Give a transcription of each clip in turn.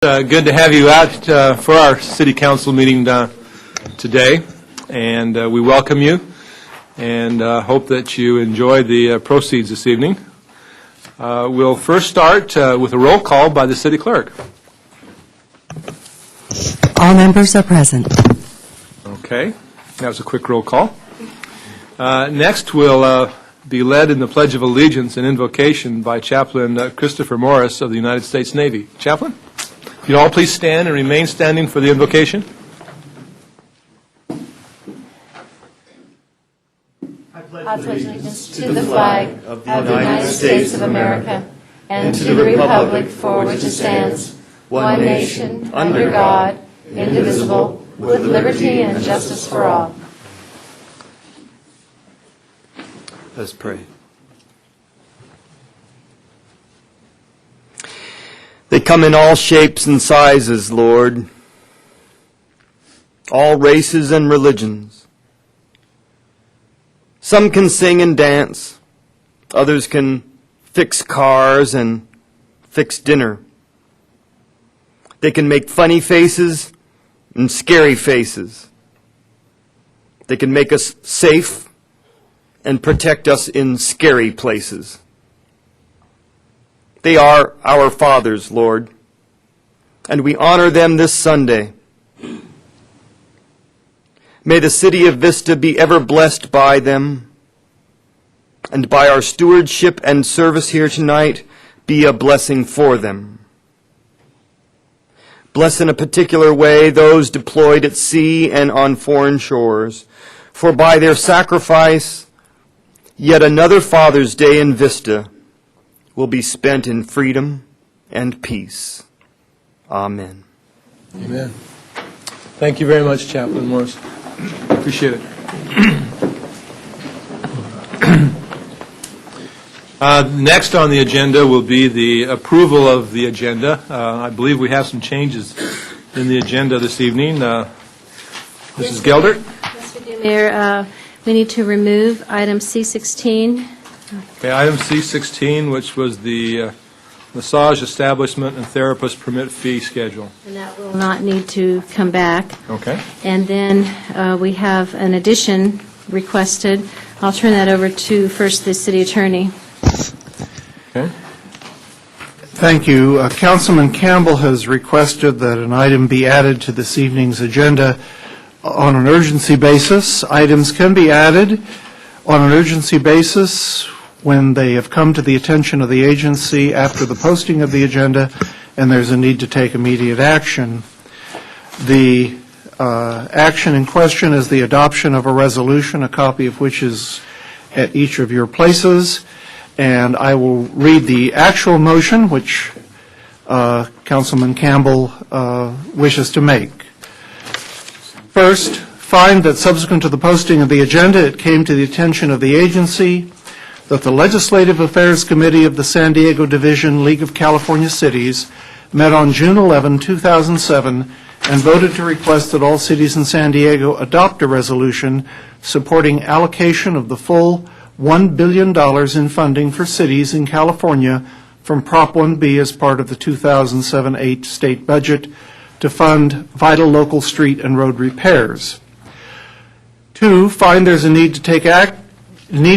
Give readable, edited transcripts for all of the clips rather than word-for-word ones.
good to have you out for our City Council meeting today, and we welcome you and hope that you enjoy the proceeds this evening. We'll first start with a roll call by the City Clerk. All members are present. Okay, that was a quick roll call. Next, we'll be led in the Pledge of Allegiance and invocation by Chaplain Christopher Morris of the United States Navy. Chaplain, if you'd all please stand and remain standing for the invocation. I pledge allegiance to the flag of the United States of America and to the republic for which it stands, one nation, under God, indivisible, with liberty and justice for all. Let's pray. They come in all shapes and sizes, Lord, all races and religions. Some can sing and dance, others can fix cars and fix dinner. They can make funny faces and scary faces. They can make us safe and protect us in scary places. They are our fathers, Lord, and we honor them this Sunday. May the city of Vista be ever blessed by them, and by our stewardship and service here tonight, be a blessing for them. Bless in a particular way those deployed at sea and on foreign shores, for by their sacrifice, yet another Father's Day in Vista will be spent in freedom and peace. Amen. Amen. Thank you very much, Chaplain Morris. Appreciate it. Next on the agenda will be the approval of the agenda. I believe we have some changes in the agenda this evening. Mrs. Geldert? Yes, we do, Mayor. We need to remove item C16. Okay, item C16, which was the massage establishment and therapist permit fee schedule. And that will not need to come back. Okay. And then we have an addition requested. I'll turn that over to first the city attorney. Okay. Thank you. Councilman Campbell has requested that an item be added to this evening's agenda on an urgency basis. Items can be added on an urgency basis when they have come to the attention of the agency after the posting of the agenda and there's a need to take immediate action. The action in question is the adoption of a resolution, a copy of which is at each of your places. And I will read the actual motion, which Councilman Campbell wishes to make. First, find that subsequent to the posting of the agenda, it came to the attention of the agency that the Legislative Affairs Committee of the San Diego Division, League of California Cities, met on June 11, 2007, and voted to request that all cities in San Diego adopt a resolution supporting allocation of the full $1 billion in funding for cities in California from Prop 1B as part of the 2007-8 state budget to fund vital local street and road repairs. 2, find there's a need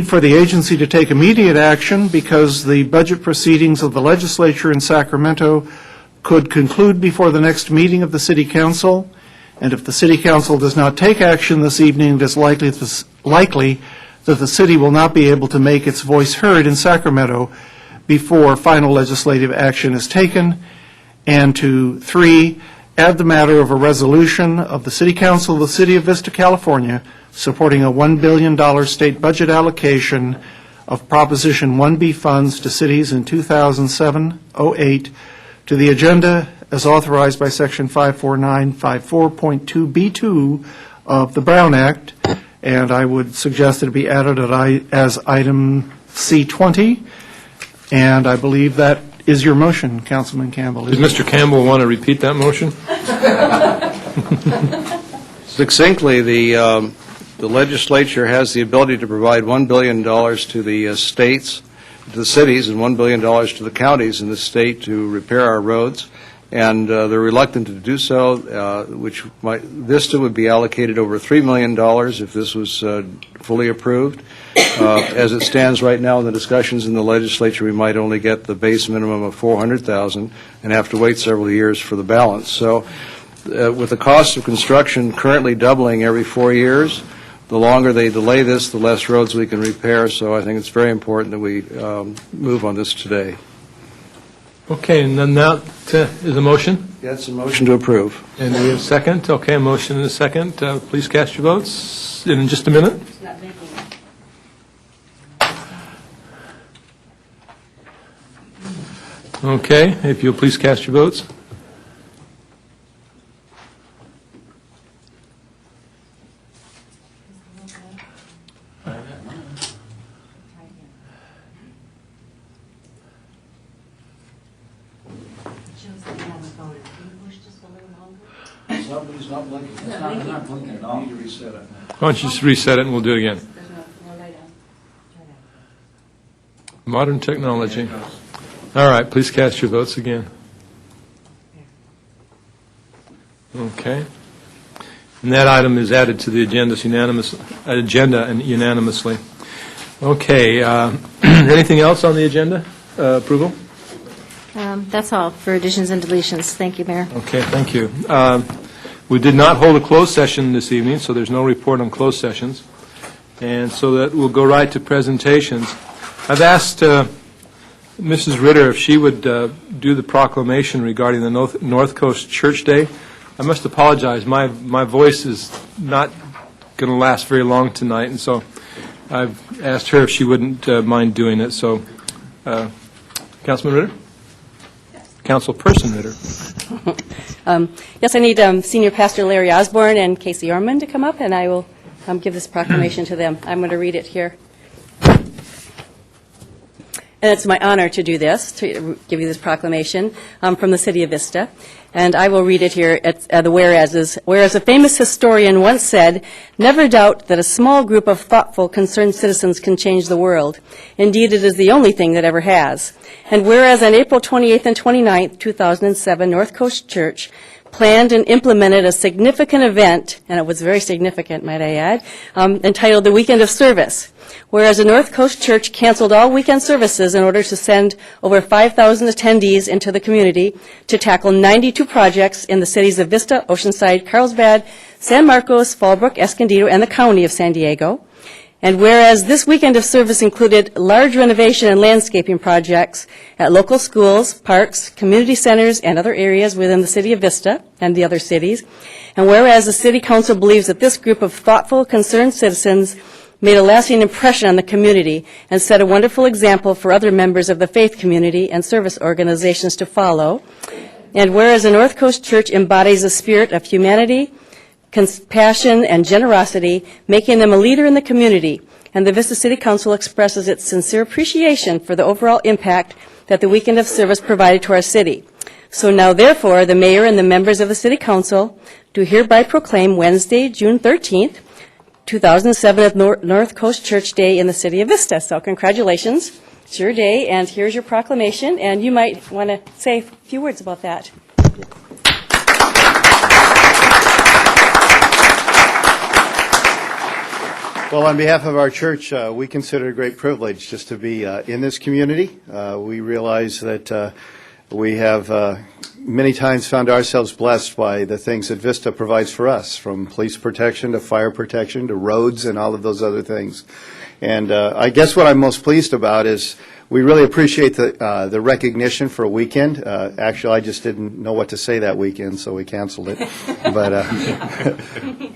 for the agency to take immediate action because the budget proceedings of the legislature in Sacramento could conclude before the next meeting of the City Council, and if the City Council does not take action this evening, it is likely that the city will not be able to make its voice heard in Sacramento before final legislative action is taken. And to 3, add the matter of a resolution of the City Council of the City of Vista, California, supporting a $1 billion state budget allocation of Proposition 1B funds to cities in 2007-08 to the agenda as authorized by Section 54954.2B2 of the Brown Act. And I would suggest that it be added as item C20. And I believe that is your motion, Councilman Campbell. Does Mr. Campbell want to repeat that motion? Succinctly, the legislature has the ability to provide $1 billion to the states, to the cities, and $1 billion to the counties in the state to repair our roads. and they're reluctant to do so, Vista would be allocated over $3 million if this was fully approved. As it stands right now in the discussions in the legislature, we might only get the base minimum of $400,000 and have to wait several years for the balance. So with the cost of construction currently doubling every 4 years, the longer they delay this, the less roads we can repair. So I think it's very important that we move on this today. Okay, and then that is a motion? That's a motion to approve. And we have a second? Okay, a motion and a second. Please cast your votes in just a minute. Okay, if you'll please cast your votes. Somebody's not blinking. It's not blinking at all. You need to reset it. Why don't you just reset it and we'll do it again. Modern technology. All right, please cast your votes again. Okay. And that item is added to the agenda unanimously. Okay, anything else on the agenda? Approval? That's all for additions and deletions. Thank you, Mayor. Okay, thank you. We did not hold a closed session this evening, so there's no report on closed sessions. And so that we'll go right to presentations. I've asked Mrs. Ritter if she would do the proclamation regarding the North Coast Church Day. I must apologize. My voice is not going to last very long tonight, and so I've asked her if she wouldn't mind doing it. So, Councilman Ritter? Councilperson Ritter. Yes, I need Senior Pastor Larry Osborne and Casey Orman to come up, and I will give this proclamation to them. I'm going to read it here. And it's my honor to do this, to give you this proclamation from the City of Vista. And I will read it here at the whereases. Whereas a famous historian once said, "Never doubt that a small group of thoughtful, concerned citizens can change the world. Indeed, it is the only thing that ever has." And whereas on April 28th and 29th, 2007, North Coast Church planned and implemented a significant event, and it was very significant, might I add, entitled the Weekend of Service. Whereas the North Coast Church canceled all weekend services in order to send over 5,000 attendees into the community to tackle 92 projects in the cities of Vista, Oceanside, Carlsbad, San Marcos, Fallbrook, Escondido, and the County of San Diego. And whereas this weekend of service included large renovation and landscaping projects at local schools, parks, community centers, and other areas within the city of Vista and the other cities, and whereas the City Council believes that this group of thoughtful, concerned citizens made a lasting impression on the community and set a wonderful example for other members of the faith community and service organizations to follow, and whereas the North Coast Church embodies a spirit of humanity, compassion, and generosity, making them a leader in the community. And the Vista City Council expresses its sincere appreciation for the overall impact that the Weekend of Service provided to our city. So now, therefore, the mayor and the members of the City Council do hereby proclaim Wednesday, June 13th, 2007, as North Coast Church Day in the city of Vista. So congratulations. It's your day, and here's your proclamation, and you might want to say a few words about that. Well, on behalf of our church, we consider it a great privilege just to be in this community. We realize that we have many times found ourselves blessed by the things that Vista provides for us, from police protection to fire protection to roads and all of those other things. And I guess what I'm most pleased about is we really appreciate the recognition for a weekend. Actually, I just didn't know what to say that weekend, so we canceled it.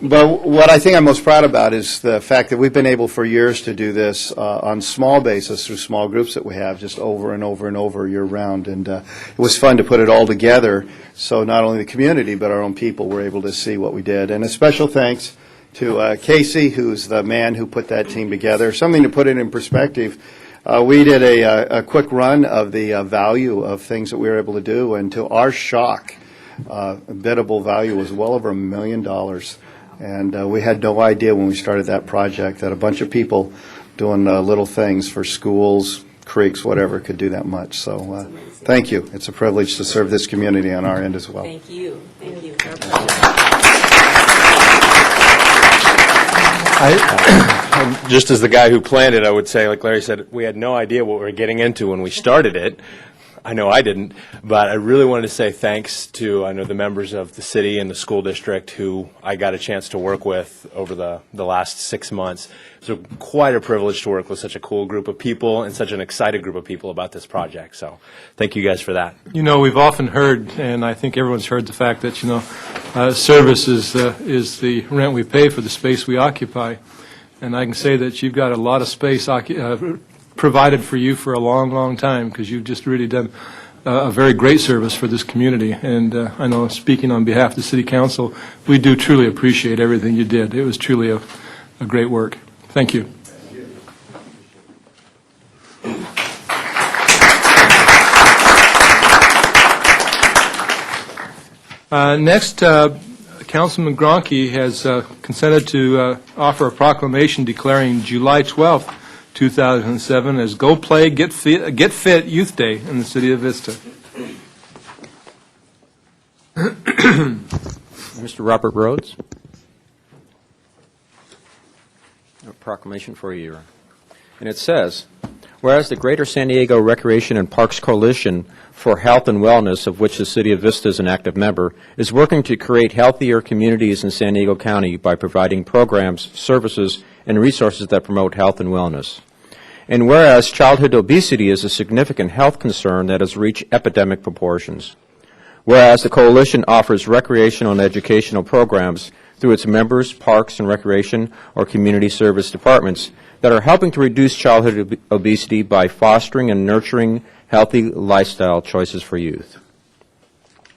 But what I think I'm most proud about is the fact that we've been able for years to do this on small basis through small groups that we have, just over and over and over year round. And it was fun to put it all together, so not only the community but our own people were able to see what we did. And a special thanks to Casey, who's the man who put that team together. Something to put it in perspective. We did a quick run of the value of things that we were able to do, and to our shock, biddable value was well over $1 million. And we had no idea when we started that project that a bunch of people doing little things for schools, creeks, whatever, could do that much. So thank you. It's a privilege to serve this community on our end as well. Thank you. Thank you. Just as the guy who planned it, I would say, like Larry said, we had no idea what we were getting into when we started it. I know I didn't, but I really wanted to say thanks to, I know, the members of the city and the school district who I got a chance to work with over the last 6 months. It was quite a privilege to work with such a cool group of people and such an excited group of people about this project. So thank you guys for that. You know, we've often heard, and I think everyone's heard the fact that, service is the rent we pay for the space we occupy. And I can say that you've got a lot of space provided for you for a long, long time, because you've just really done a very great service for this community. And I know, speaking on behalf of the City Council, we do truly appreciate everything you did. It was truly a great work. Thank you. Next, Councilman Gronke has consented to offer a proclamation declaring July 12th, 2007 as Go Play, Get Fit Youth Day in the city of Vista. Mr. Robert Rhodes. A proclamation for you. And it says, whereas the Greater San Diego Recreation and Parks Coalition for Health and Wellness, of which the City of Vista is an active member, is working to create healthier communities in San Diego County by providing programs, services, and resources that promote health and wellness. And whereas childhood obesity is a significant health concern that has reached epidemic proportions. Whereas the Coalition offers recreational and educational programs through its members, parks and recreation, or community service departments that are helping to reduce childhood obesity by fostering and nurturing healthy lifestyle choices for youth.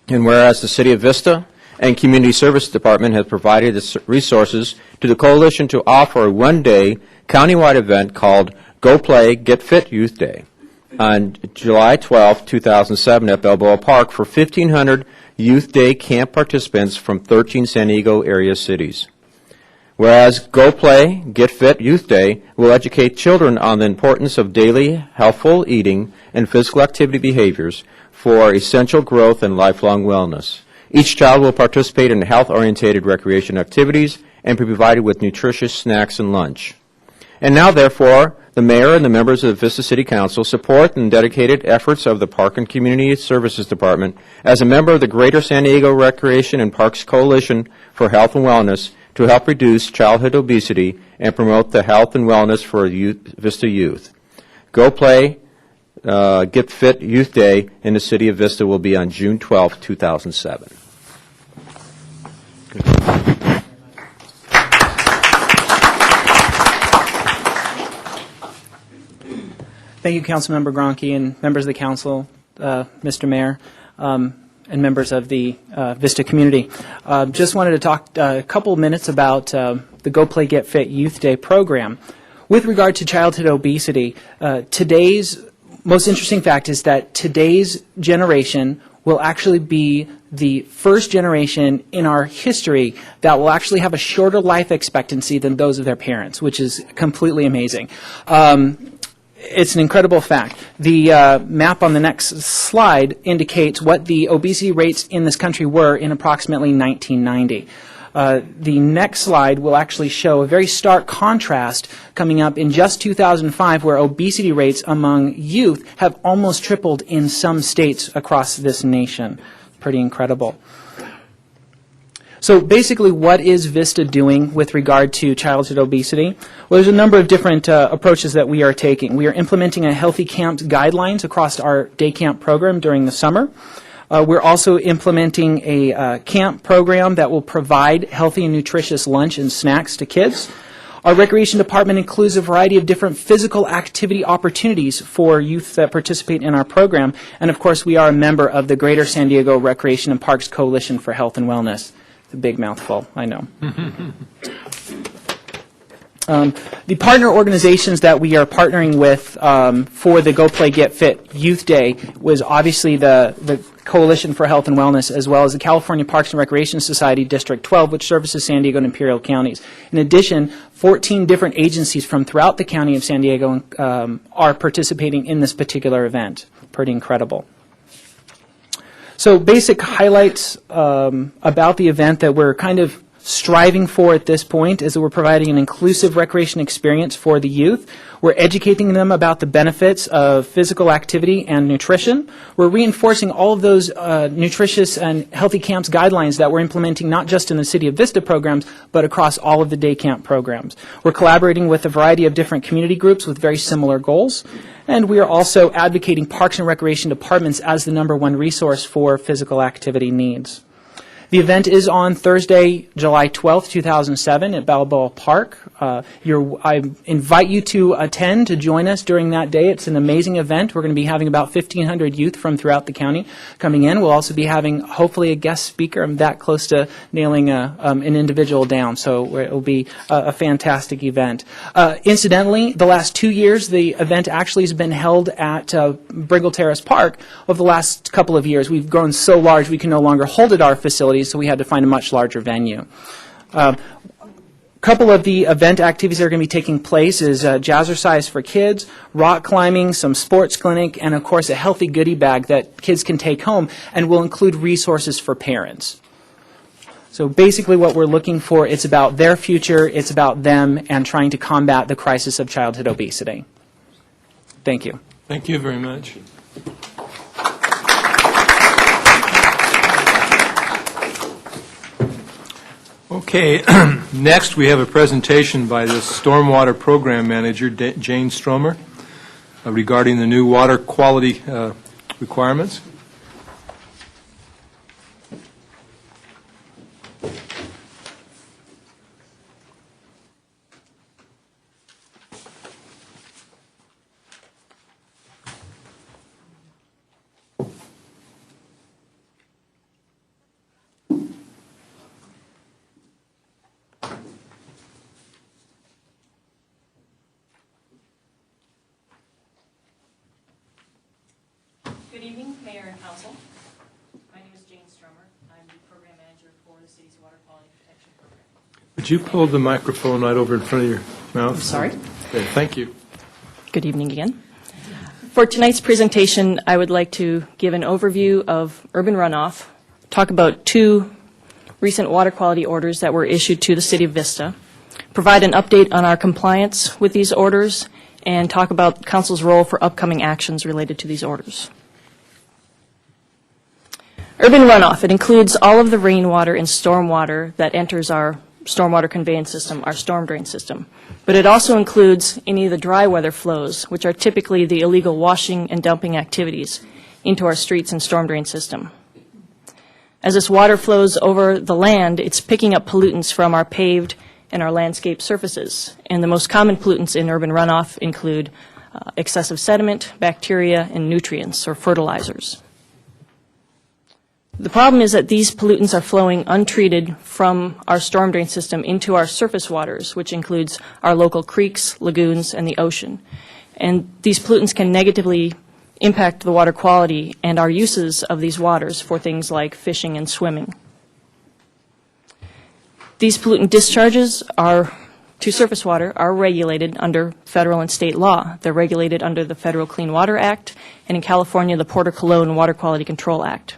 And whereas the City of Vista and Community Service Department has provided the resources to the Coalition to offer a one-day countywide event called Go Play, Get Fit Youth Day on July 12, 2007 at Balboa Park for 1,500 Youth Day camp participants from 13 San Diego area cities. Whereas Go Play, Get Fit Youth Day will educate children on the importance of daily healthful eating and physical activity behaviors for essential growth and lifelong wellness. Each child will participate in health-oriented recreation activities and be provided with nutritious snacks and lunch. And now, therefore, the Mayor and the members of the Vista City Council support the dedicated efforts of the Park and Community Services Department as a member of the Greater San Diego Recreation and Parks Coalition for Health and Wellness to help reduce childhood obesity and promote the health and wellness for Vista youth. Go Play, Get Fit Youth Day in the City of Vista will be on June 12, 2007. Thank you, Councilmember Gronke and members of the council, Mr. Mayor, and members of the Vista community. Just wanted to talk a couple minutes about the Go Play Get Fit Youth Day program. With regard to childhood obesity, today's most interesting fact is that today's generation will actually be the first generation in our history that will actually have a shorter life expectancy than those of their parents, which is completely amazing. It's an incredible fact. The map on the next slide indicates what the obesity rates in this country were in approximately 1990. The next slide will actually show a very stark contrast coming up in just 2005, where obesity rates among youth have almost tripled in some states across this nation. Pretty incredible. So basically, what is Vista doing with regard to childhood obesity? Well, there's a number of different approaches that we are taking. We are implementing a Healthy Camp guidelines across our day camp program during the summer. We're also implementing a camp program that will provide healthy and nutritious lunch and snacks to kids. Our recreation department includes a variety of different physical activity opportunities for youth that participate in our program. And of course, we are a member of the Greater San Diego Recreation and Parks Coalition for Health and Wellness. It's a big mouthful, I know. The partner organizations that we are partnering with for the Go Play Get Fit Youth Day was obviously the Coalition for Health and Wellness, as well as the California Parks and Recreation Society District 12, which services San Diego and Imperial counties. In addition, 14 different agencies from throughout the county of San Diego are participating in this particular event. Pretty incredible. So basic highlights about the event that we're kind of striving for at this point is that we're providing an inclusive recreation experience for the youth. We're educating them about the benefits of physical activity and nutrition. We're reinforcing all of those nutritious and healthy camps guidelines that we're implementing not just in the City of Vista programs, but across all of the day camp programs. We're collaborating with a variety of different community groups with very similar goals. And we are also advocating Parks and Recreation departments as the #1 resource for physical activity needs. The event is on Thursday, July 12th, 2007 at Balboa Park. I invite you to attend, to join us during that day. It's an amazing event. We're going to be having about 1,500 youth from throughout the county coming in. We'll also be having, hopefully, a guest speaker. I'm that close to nailing an individual down, so it will be a fantastic event. Incidentally, the last 2 years, the event actually has been held at Bringle Terrace Park. Over the last couple of years, we've grown so large we can no longer hold it at our facility, so we had to find a much larger venue. A couple of the event activities that are going to be taking place is jazzercise for kids, rock climbing, some sports clinic, and of course a healthy goodie bag that kids can take home, and will include resources for parents. So basically what we're looking for, it's about their future, it's about them, and trying to combat the crisis of childhood obesity. Thank you. Thank you very much. Okay, next we have a presentation by the Stormwater Program Manager, Jane Stromer, regarding the new water quality requirements. Good evening, Mayor and Council. My name is Jane Stromer. I'm the Program Manager for the city's Water Quality Protection Program. Would you pull the microphone right over in front of your mouth? I'm sorry. Okay, thank you. Good evening again. For tonight's presentation, I would like to give an overview of urban runoff, talk about 2 recent water quality orders that were issued to the City of Vista, provide an update on our compliance with these orders, and talk about Council's role for upcoming actions related to these orders. Urban runoff, it includes all of the rainwater and stormwater that enters our stormwater conveyance system, our storm drain system. But it also includes any of the dry weather flows, which are typically the illegal washing and dumping activities into our streets and storm drain system. As this water flows over the land, it's picking up pollutants from our paved and our landscape surfaces. And the most common pollutants in urban runoff include excessive sediment, bacteria, and nutrients or fertilizers. The problem is that these pollutants are flowing untreated from our storm drain system into our surface waters, which includes our local creeks, lagoons, and the ocean. And these pollutants can negatively impact the water quality and our uses of these waters for things like fishing and swimming. These pollutant discharges to surface water are regulated under federal and state law. They're regulated under the Federal Clean Water Act, and in California, the Porter-Cologne Water Quality Control Act.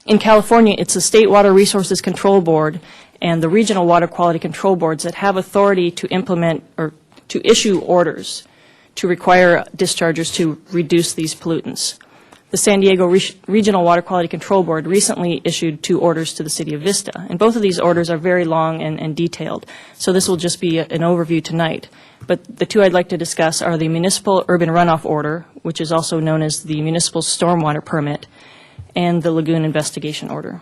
In California, it's the State Water Resources Control Board and the Regional Water Quality Control Boards that have authority to implement or to issue orders to require dischargers to reduce these pollutants. The San Diego Regional Water Quality Control Board recently issued 2 orders to the City of Vista, and both of these orders are very long and detailed, so this will just be an overview tonight. But the 2 I'd like to discuss are the Municipal Urban Runoff Order, which is also known as the Municipal Stormwater Permit, and the Lagoon Investigation Order.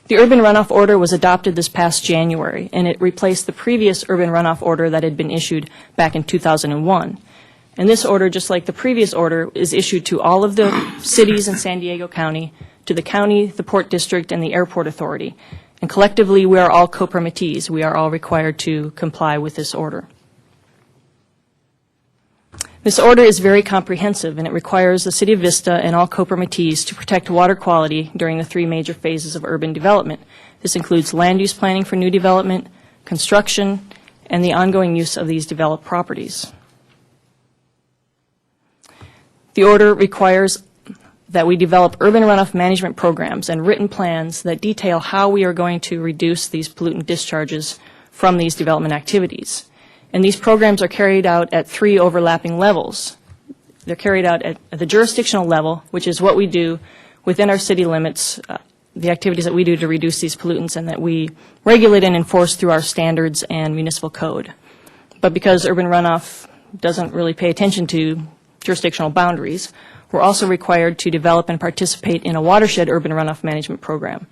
The Urban Runoff Order was adopted this past January, and it replaced the previous Urban Runoff Order that had been issued back in 2001. And this order, just like the previous order, is issued to all of the cities in San Diego County, to the county, the Port District, and the Airport Authority. And collectively, we are all co-permittees. We are all required to comply with this order. This order is very comprehensive, and it requires the City of Vista and all co-permittees to protect water quality during the 3 major phases of urban development. This includes land use planning for new development, construction, and the ongoing use of these developed properties. The order requires that we develop urban runoff management programs and written plans that detail how we are going to reduce these pollutant discharges from these development activities. And these programs are carried out at 3 overlapping levels. They're carried out at the jurisdictional level, which is what we do within our city limits, the activities that we do to reduce these pollutants and that we regulate and enforce through our standards and municipal code. But because urban runoff doesn't really pay attention to jurisdictional boundaries, we're also required to develop and participate in a watershed urban runoff management program.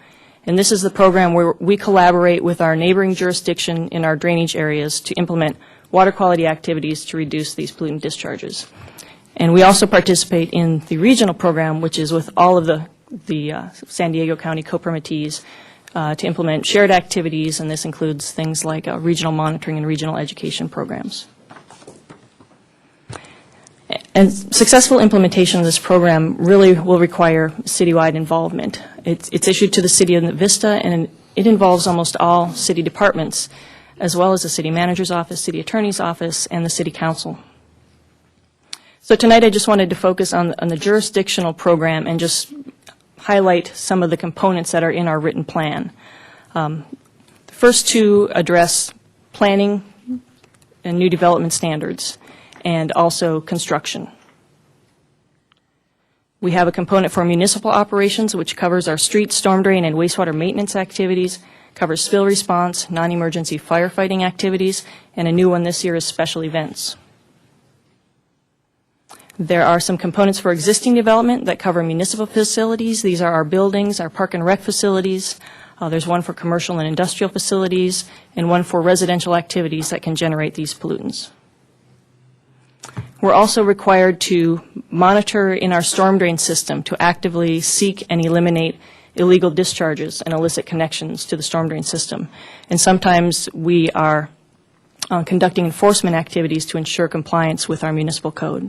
And this is the program where we collaborate with our neighboring jurisdiction in our drainage areas to implement water quality activities to reduce these pollutant discharges. And we also participate in the regional program, which is with all of the San Diego County co-permittees to implement shared activities, and this includes things like regional monitoring and regional education programs. And successful implementation of this program really will require citywide involvement. It's issued to the City of Vista, and it involves almost all city departments, as well as the city manager's office, city attorney's office, and the city council. So tonight I just wanted to focus on the jurisdictional program and just highlight some of the components that are in our written plan. The first 2 address planning and new development standards, and also construction. We have a component for municipal operations, which covers our street, storm drain, and wastewater maintenance activities, covers spill response, non-emergency firefighting activities, and a new one this year is special events. There are some components for existing development that cover municipal facilities. These are our buildings, our park and rec facilities. There's one for commercial and industrial facilities, and one for residential activities that can generate these pollutants. We're also required to monitor in our storm drain system to actively seek and eliminate illegal discharges and illicit connections to the storm drain system. And sometimes we are conducting enforcement activities to ensure compliance with our municipal code.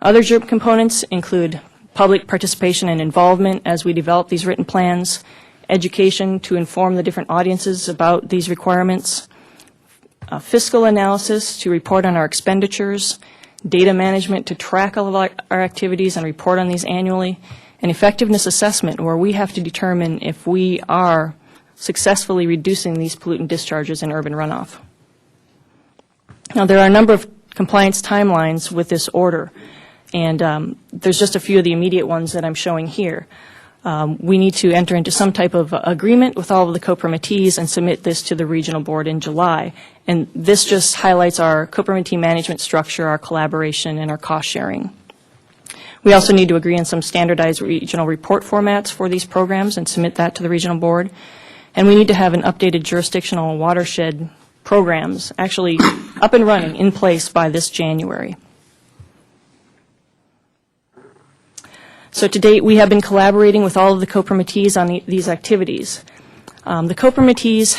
Other GERB components include public participation and involvement as we develop these written plans, education to inform the different audiences about these requirements, fiscal analysis to report on our expenditures, data management to track all of our activities and report on these annually, and effectiveness assessment where we have to determine if we are successfully reducing these pollutant discharges in urban runoff. Now, there are a number of compliance timelines with this order, and there's just a few of the immediate ones that I'm showing here. We need to enter into some type of agreement with all of the co-permittees and submit this to the regional board in July. And this just highlights our co-permittee management structure, our collaboration, and our cost sharing. We also need to agree on some standardized regional report formats for these programs and submit that to the regional board. And we need to have an updated jurisdictional watershed programs actually up and running in place by this January. So to date, we have been collaborating with all of the co-permittees on these activities. The co-permittees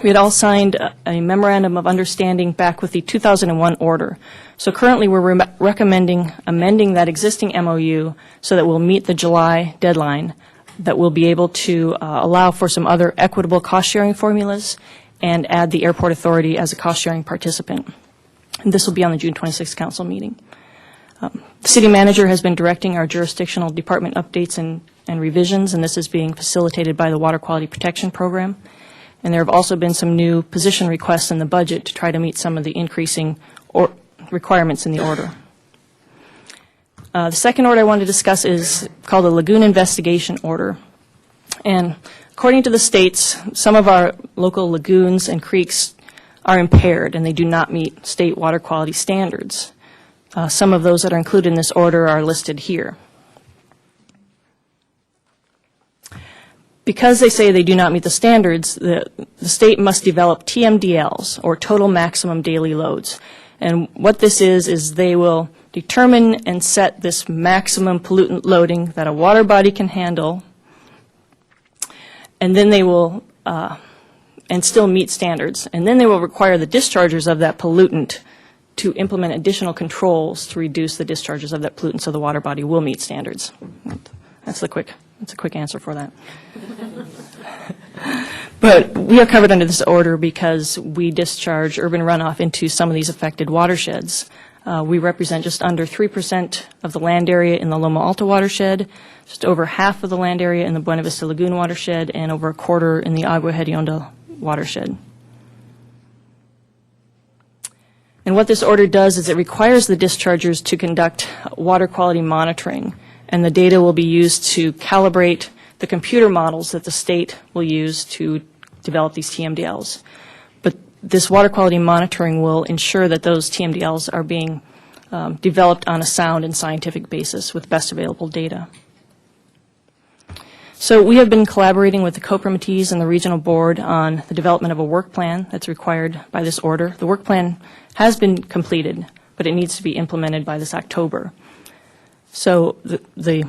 we had all signed a memorandum of understanding back with the 2001 order. So currently we're recommending amending that existing MOU so that we'll meet the July deadline, that we'll be able to allow for some other equitable cost-sharing formulas and add the airport authority as a cost-sharing participant. And this will be on the June 26th council meeting. The city manager has been directing our jurisdictional department updates and revisions, and this is being facilitated by the Water Quality Protection Program. And there have also been some new position requests in the budget to try to meet some of the increasing requirements in the order. The second order I want to discuss is called the Lagoon Investigation Order. And according to the states, some of our local lagoons and creeks are impaired and they do not meet state water quality standards. Some of those that are included in this order are listed here. Because they say they do not meet the standards, the state must develop TMDLs, or total maximum daily loads. And what this is they will determine and set this maximum pollutant loading that a water body can handle, and then they will, and still meet standards. And then they will require the dischargers of that pollutant to implement additional controls to reduce the discharges of that pollutant so the water body will meet standards. That's a quick answer for that. But we are covered under this order because we discharge urban runoff into some of these affected watersheds. We represent just under 3% of the land area in the Loma Alta watershed, just over half of the land area in the Buena Vista Lagoon watershed, and over a quarter in the Agua Hedionda watershed. And what this order does is it requires the dischargers to conduct water quality monitoring, and the data will be used to calibrate the computer models that the state will use to develop these TMDLs. But this water quality monitoring will ensure that those TMDLs are being developed on a sound and scientific basis with best available data. So we have been collaborating with the co-permittees and the regional board on the development of a work plan that's required by this order. The work plan has been completed, but it needs to be implemented by this October. So the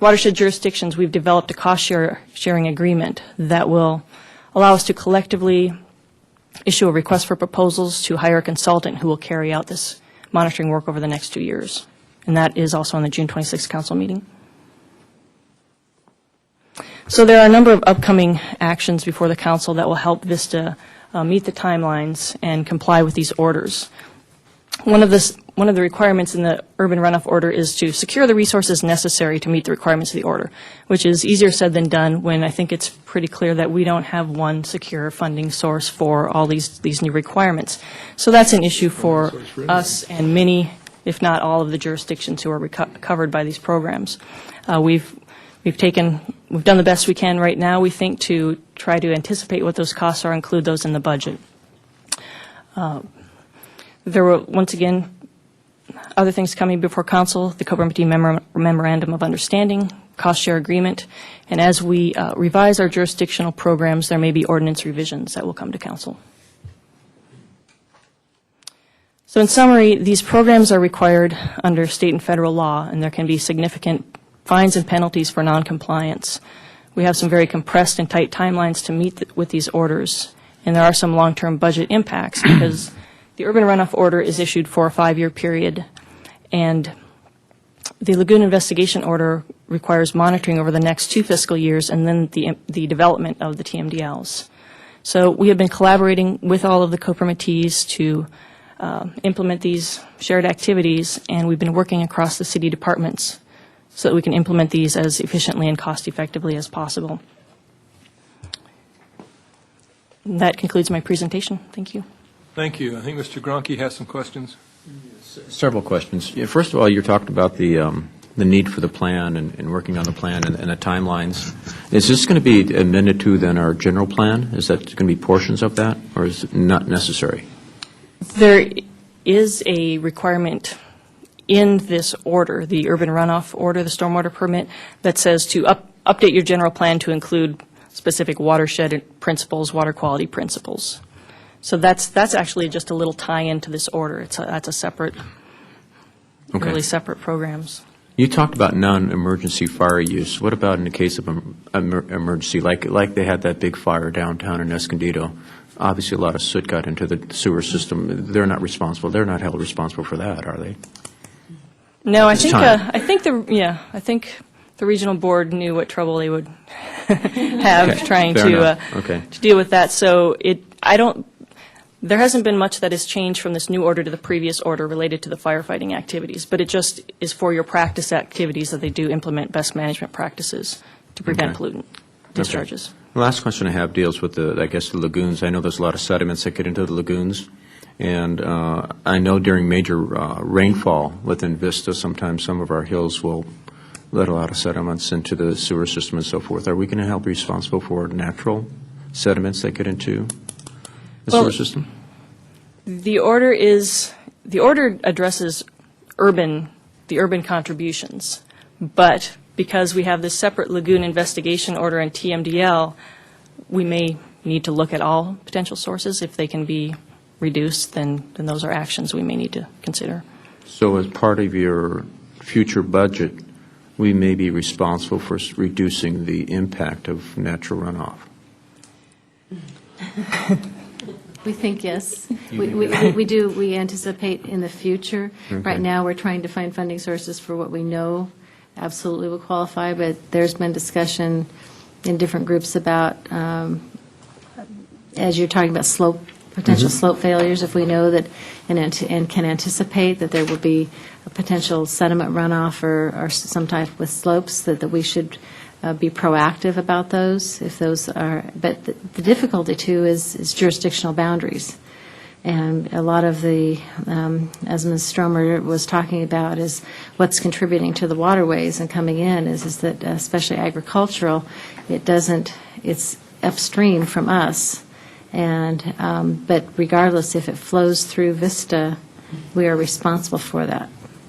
watershed jurisdictions, we've developed a cost-sharing agreement that will allow us to collectively issue a request for proposals to hire a consultant who will carry out this monitoring work over the next 2 years. And that is also on the June 26th council meeting. So there are a number of upcoming actions before the council that will help VISTA meet the timelines and comply with these orders. One of the requirements in the urban runoff order is to secure the resources necessary to meet the requirements of the order, which is easier said than done when I think it's pretty clear that we don't have one secure funding source for all these new requirements. So that's an issue for us and many, if not all, of the jurisdictions who are covered by these programs. We've done the best we can right now, we think, to try to anticipate what those costs are, include those in the budget. There were, once again, other things coming before council, the co-permittee memorandum of understanding, cost share agreement, and as we revise our jurisdictional programs, there may be ordinance revisions that will come to council. So in summary, these programs are required under state and federal law, and there can be significant fines and penalties for noncompliance. We have some very compressed and tight timelines to meet with these orders, and there are some long-term budget impacts because the urban runoff order is issued for a 5-year period, and the lagoon investigation order requires monitoring over the next 2 fiscal years and then the development of the TMDLs. So we have been collaborating with all of the co-permittees to implement these shared activities, and we've been working across the city departments so that we can implement these as efficiently and cost-effectively as possible. And that concludes my presentation. Thank you. Thank you. I think Mr. Gronke has some questions. Several questions. Yeah, first of all, you're talking about the need for the plan and working on the plan and the timelines. Is this going to be amended to then our general plan? Is that going to be portions of that, or is it not necessary? There is a requirement in this order, the urban runoff order, the stormwater permit, that says to update your general plan to include specific watershed principles, water quality principles. So that's actually just a little tie-in to this order. That's a separate, really separate programs. You talked about non-emergency fire use. What about in the case of emergency, like they had that big fire downtown in Escondido? Obviously, a lot of soot got into the sewer system. They're not responsible. They're not held responsible for that, are they? No, I think the regional board knew what trouble they would have trying to deal with that. So there hasn't been much that has changed from this new order to the previous order related to the firefighting activities, but it just is for your practice activities that they do implement best management practices to prevent pollutant discharges. Okay. The last question I have deals with the lagoons. I know there's a lot of sediments that get into the lagoons, and I know during major rainfall within Vista, sometimes some of our hills will let a lot of sediments into the sewer system and so forth. Are we going to help be responsible for natural sediments that get into the sewer system? The order addresses the urban contributions, but because we have this separate lagoon investigation order and TMDL, we may need to look at all potential sources. If they can be reduced, then those are actions we may need to consider. So as part of your future budget, we may be responsible for reducing the impact of natural runoff. We think yes. We do, we anticipate in the future. Right now, we're trying to find funding sources for what we know absolutely will qualify, but there's been discussion in different groups about, as you're talking about potential slope failures, if we know that and can anticipate that there will be a potential sediment runoff or some type with slopes, that we should be proactive about those, if those are, but the difficulty too is jurisdictional boundaries. And a lot of the, as Ms. Stromer was talking about, is what's contributing to the waterways and coming in is that, especially agricultural, it's upstream from us. And, but regardless if it flows through Vista, we are responsible for that.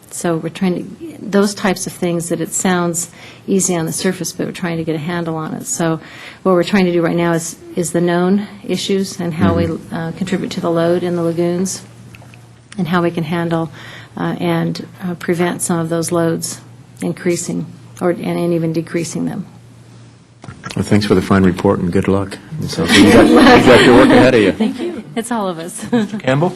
So we're trying to, those types of things that it sounds easy on the surface, but we're trying to get a handle on it. So what we're trying to do right now is the known issues and how we contribute to the load in the lagoons and how we can handle and prevent some of those loads increasing and even decreasing them. Well, thanks for the fine report and good luck. So you got your work ahead of you. Thank you. It's all of us. Campbell?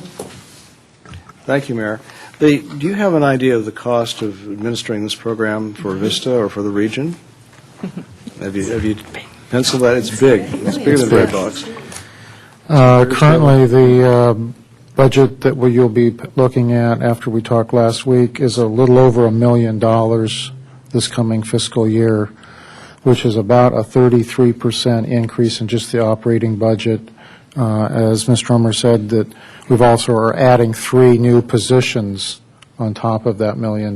Thank you, Mayor. Do you have an idea of the cost of administering this program for Vista or for the region? Have you penciled that? It's big. It's bigger than Red Box. Currently, the budget that you'll be looking at after we talked last week is a little over $1 million this coming fiscal year, which is about a 33% increase in just the operating budget. As Ms. Stromer said, that we've also are adding 3 new positions on top of that $1 million.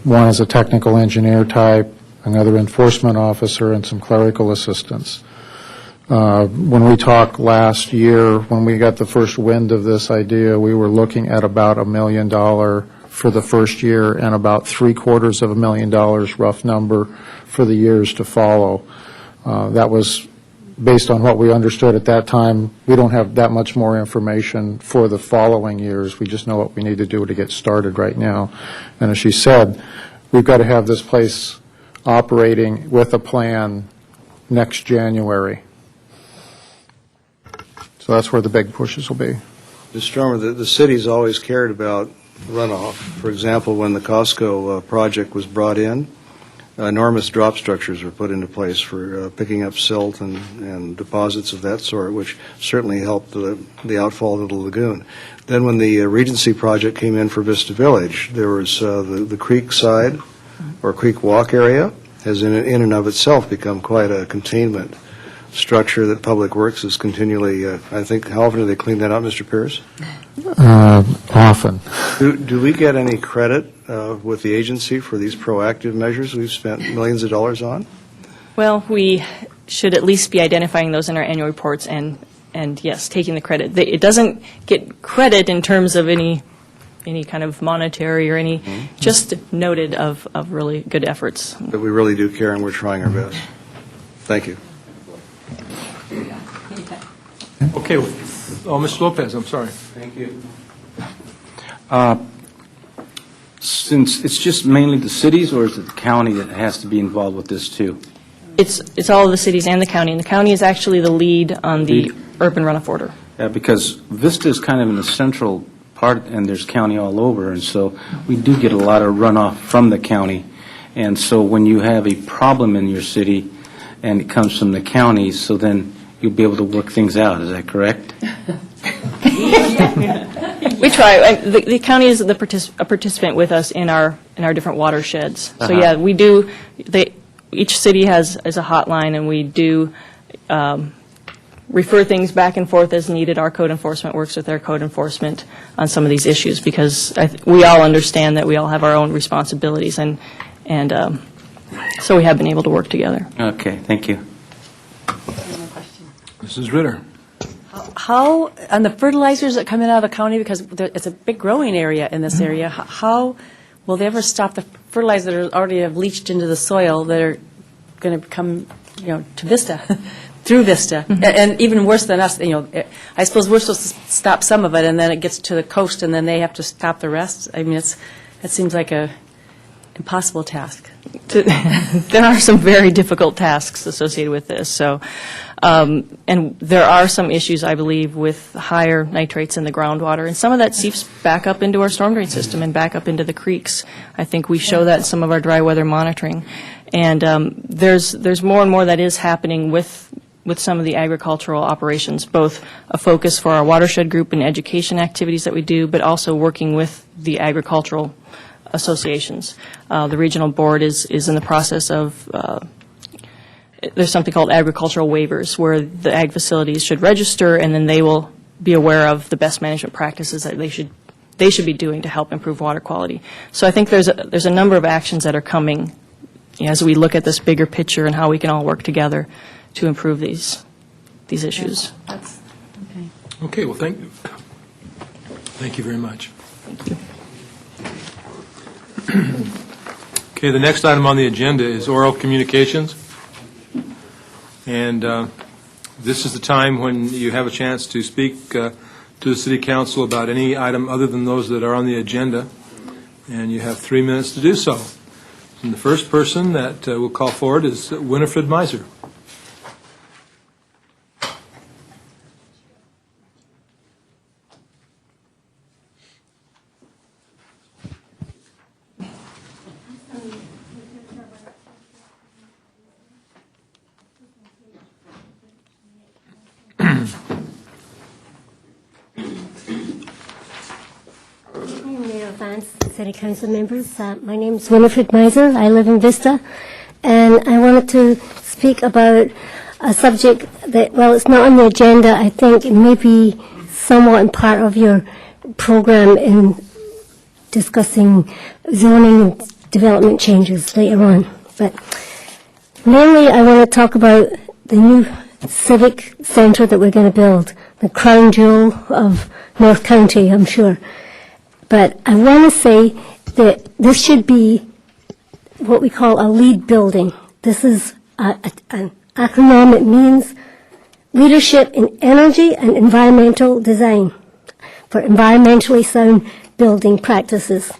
One is a technical engineer type, another enforcement officer, and some clerical assistants. When we talked last year, when we got the first wind of this idea, we were looking at about $1 million for the first year and about $750,000, rough number, for the years to follow. That was based on what we understood at that time. We don't have that much more information for the following years. We just know what we need to do to get started right now. And as she said, we've got to have this place operating with a plan next January. So that's where the big pushes will be. Ms. Stromer, the city's always cared about runoff. For example, when the Costco project was brought in, enormous drop structures were put into place for picking up silt and deposits of that sort, which certainly helped the outfall of the lagoon. Then when the Regency project came in for Vista Village, there was the creek side or creek walk area has in and of itself become quite a containment structure that Public Works is continually, I think, how often do they clean that out, Mr. Pierce? Often. Do we get any credit with the agency for these proactive measures we've spent millions of dollars on? Well, we should at least be identifying those in our annual reports and yes, taking the credit. It doesn't get credit in terms of any kind of monetary or any, just noted of really good efforts. But we really do care and we're trying our best. Thank you. Okay. Mr. Lopez, I'm sorry. Thank you. Since it's just mainly the cities, or is it the county that has to be involved with this too? It's all of the cities and the county is actually the lead on the urban runoff order. Yeah, because Vista is kind of in the central part, and there's county all over, and so we do get a lot of runoff from the county. And so when you have a problem in your city, and it comes from the county, so then you'll be able to work things out. Is that correct? We try. The county is a participant with us in our different watersheds. So yeah, we do. Each city has a hotline, and we do refer things back and forth as needed. Our code enforcement works with their code enforcement on some of these issues because we all understand that we all have our own responsibilities, and so we have been able to work together. Okay, thank you. Mrs. Ritter. How, on the fertilizers that come in out of the county, because it's a big growing area in this area, how will they ever stop the fertilizers that already have leached into the soil that are going to come, to Vista, through Vista? And even worse than us, I suppose we're supposed to stop some of it, and then it gets to the coast, and then they have to stop the rest. I mean, it seems like impossible task. There are some very difficult tasks associated with this, so, and there are some issues, I believe, with higher nitrates in the groundwater, and some of that seeps back up into our storm drain system and back up into the creeks. I think we show that in some of our dry weather monitoring. And there's more and more that is happening with some of the agricultural operations, both a focus for our watershed group and education activities that we do, but also working with the agricultural associations. The regional board is in the process of, there's something called agricultural waivers, where the ag facilities should register, and then they will be aware of the best management practices that they should be doing to help improve water quality. So I think there's a number of actions that are coming as we look at this bigger picture and how we can all work together to improve these issues. Okay, well, thank you. Thank you very much. Thank you. Okay, the next item on the agenda is oral communications. And this is the time when you have a chance to speak to the City Council about any item other than those that are on the agenda. And you have 3 minutes to do so. And the first person that we'll call forward is Winifred Meiser. Mayor Vance, City Council members, my name is Winifred Meiser. I live in Vista, and I wanted to speak about a subject that, well, it's not on the agenda. I think it may be somewhat in part of your program in discussing zoning and development changes later on. But mainly I want to talk about the new civic centre that we're going to build, the crown jewel of North County, I'm sure. But I want to say that this should be what we call a LEED building. This is an acronym. It means Leadership in Energy and Environmental Design, for environmentally sound building practices.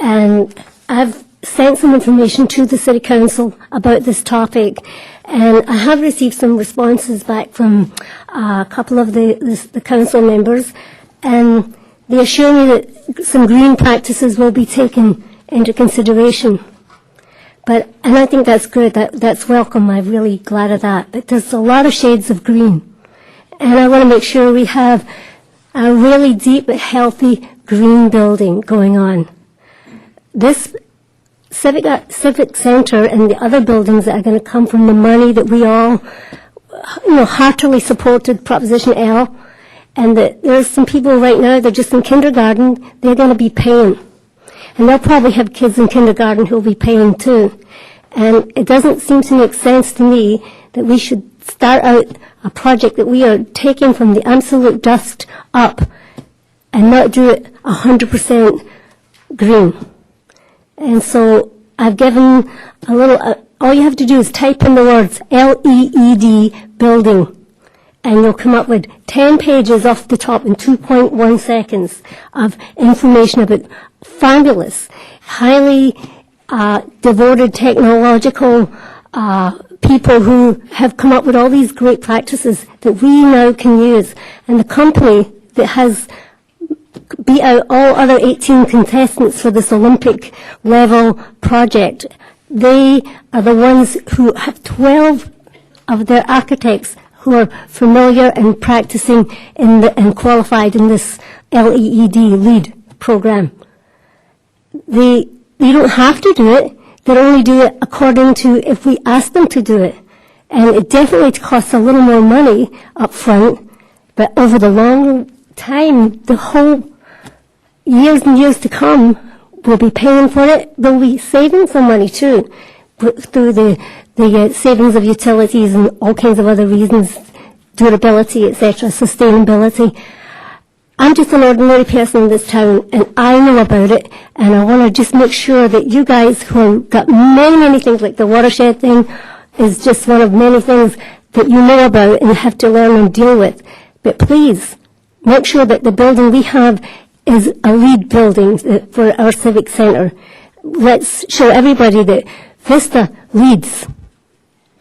And I've sent some information to the City Council about this topic, and I have received some responses back from a couple of the council members, and they assure me that some green practices will be taken into consideration. And I think that's good. That's welcome. I'm really glad of that. But there's a lot of shades of green. And I want to make sure we have a really deep, healthy green building going on. This civic center and the other buildings that are going to come from the money that we all, heartily supported Proposition L, and that there's some people right now, they're just in kindergarten, they're going to be paying. And they'll probably have kids in kindergarten who will be paying too. And it doesn't seem to make sense to me that we should start out a project that we are taking from the absolute dust up and not do it 100% green. And so I've given a little, all you have to do is type in the words LEED building, and you'll come up with 10 pages off the top in 2.1 seconds of information about fabulous, highly devoted technological people who have come up with all these great practices that we now can use. And the company that has beat out all other 18 contestants for this Olympic level project, they are the ones who have 12 of their architects who are familiar and practicing and qualified in this LEED program. They don't have to do it. They only do it according to if we ask them to do it. And it definitely costs a little more money up front, but over the long time, the whole years and years to come, we'll be paying for it. They'll be saving some money too, through the savings of utilities and all kinds of other reasons, durability, etc., sustainability. I'm just an ordinary person in this town, and I know about it, and I want to just make sure that you guys who have got many, many things, like the watershed thing is just one of many things that you know about and have to learn and deal with. But please, make sure that the building we have is a LEED building for our civic center. let's show everybody that Vista leads.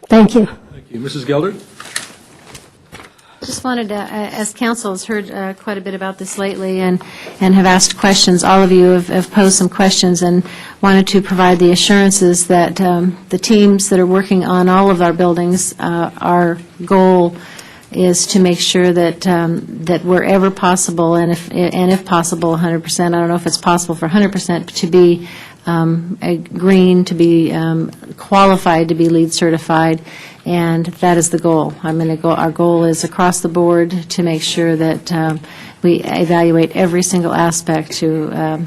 Thank you. Thank you. Mrs. Gelder? Just wanted to, as council has heard quite a bit about this lately and have asked questions, all of you have posed some questions and wanted to provide the assurances that the teams that are working on all of our buildings, our goal is to make sure that that wherever possible, and if possible, 100%, I don't know if it's possible for 100% to be green, to be qualified to be LEED certified, and that is the goal. Our goal is across the board to make sure that we evaluate every single aspect to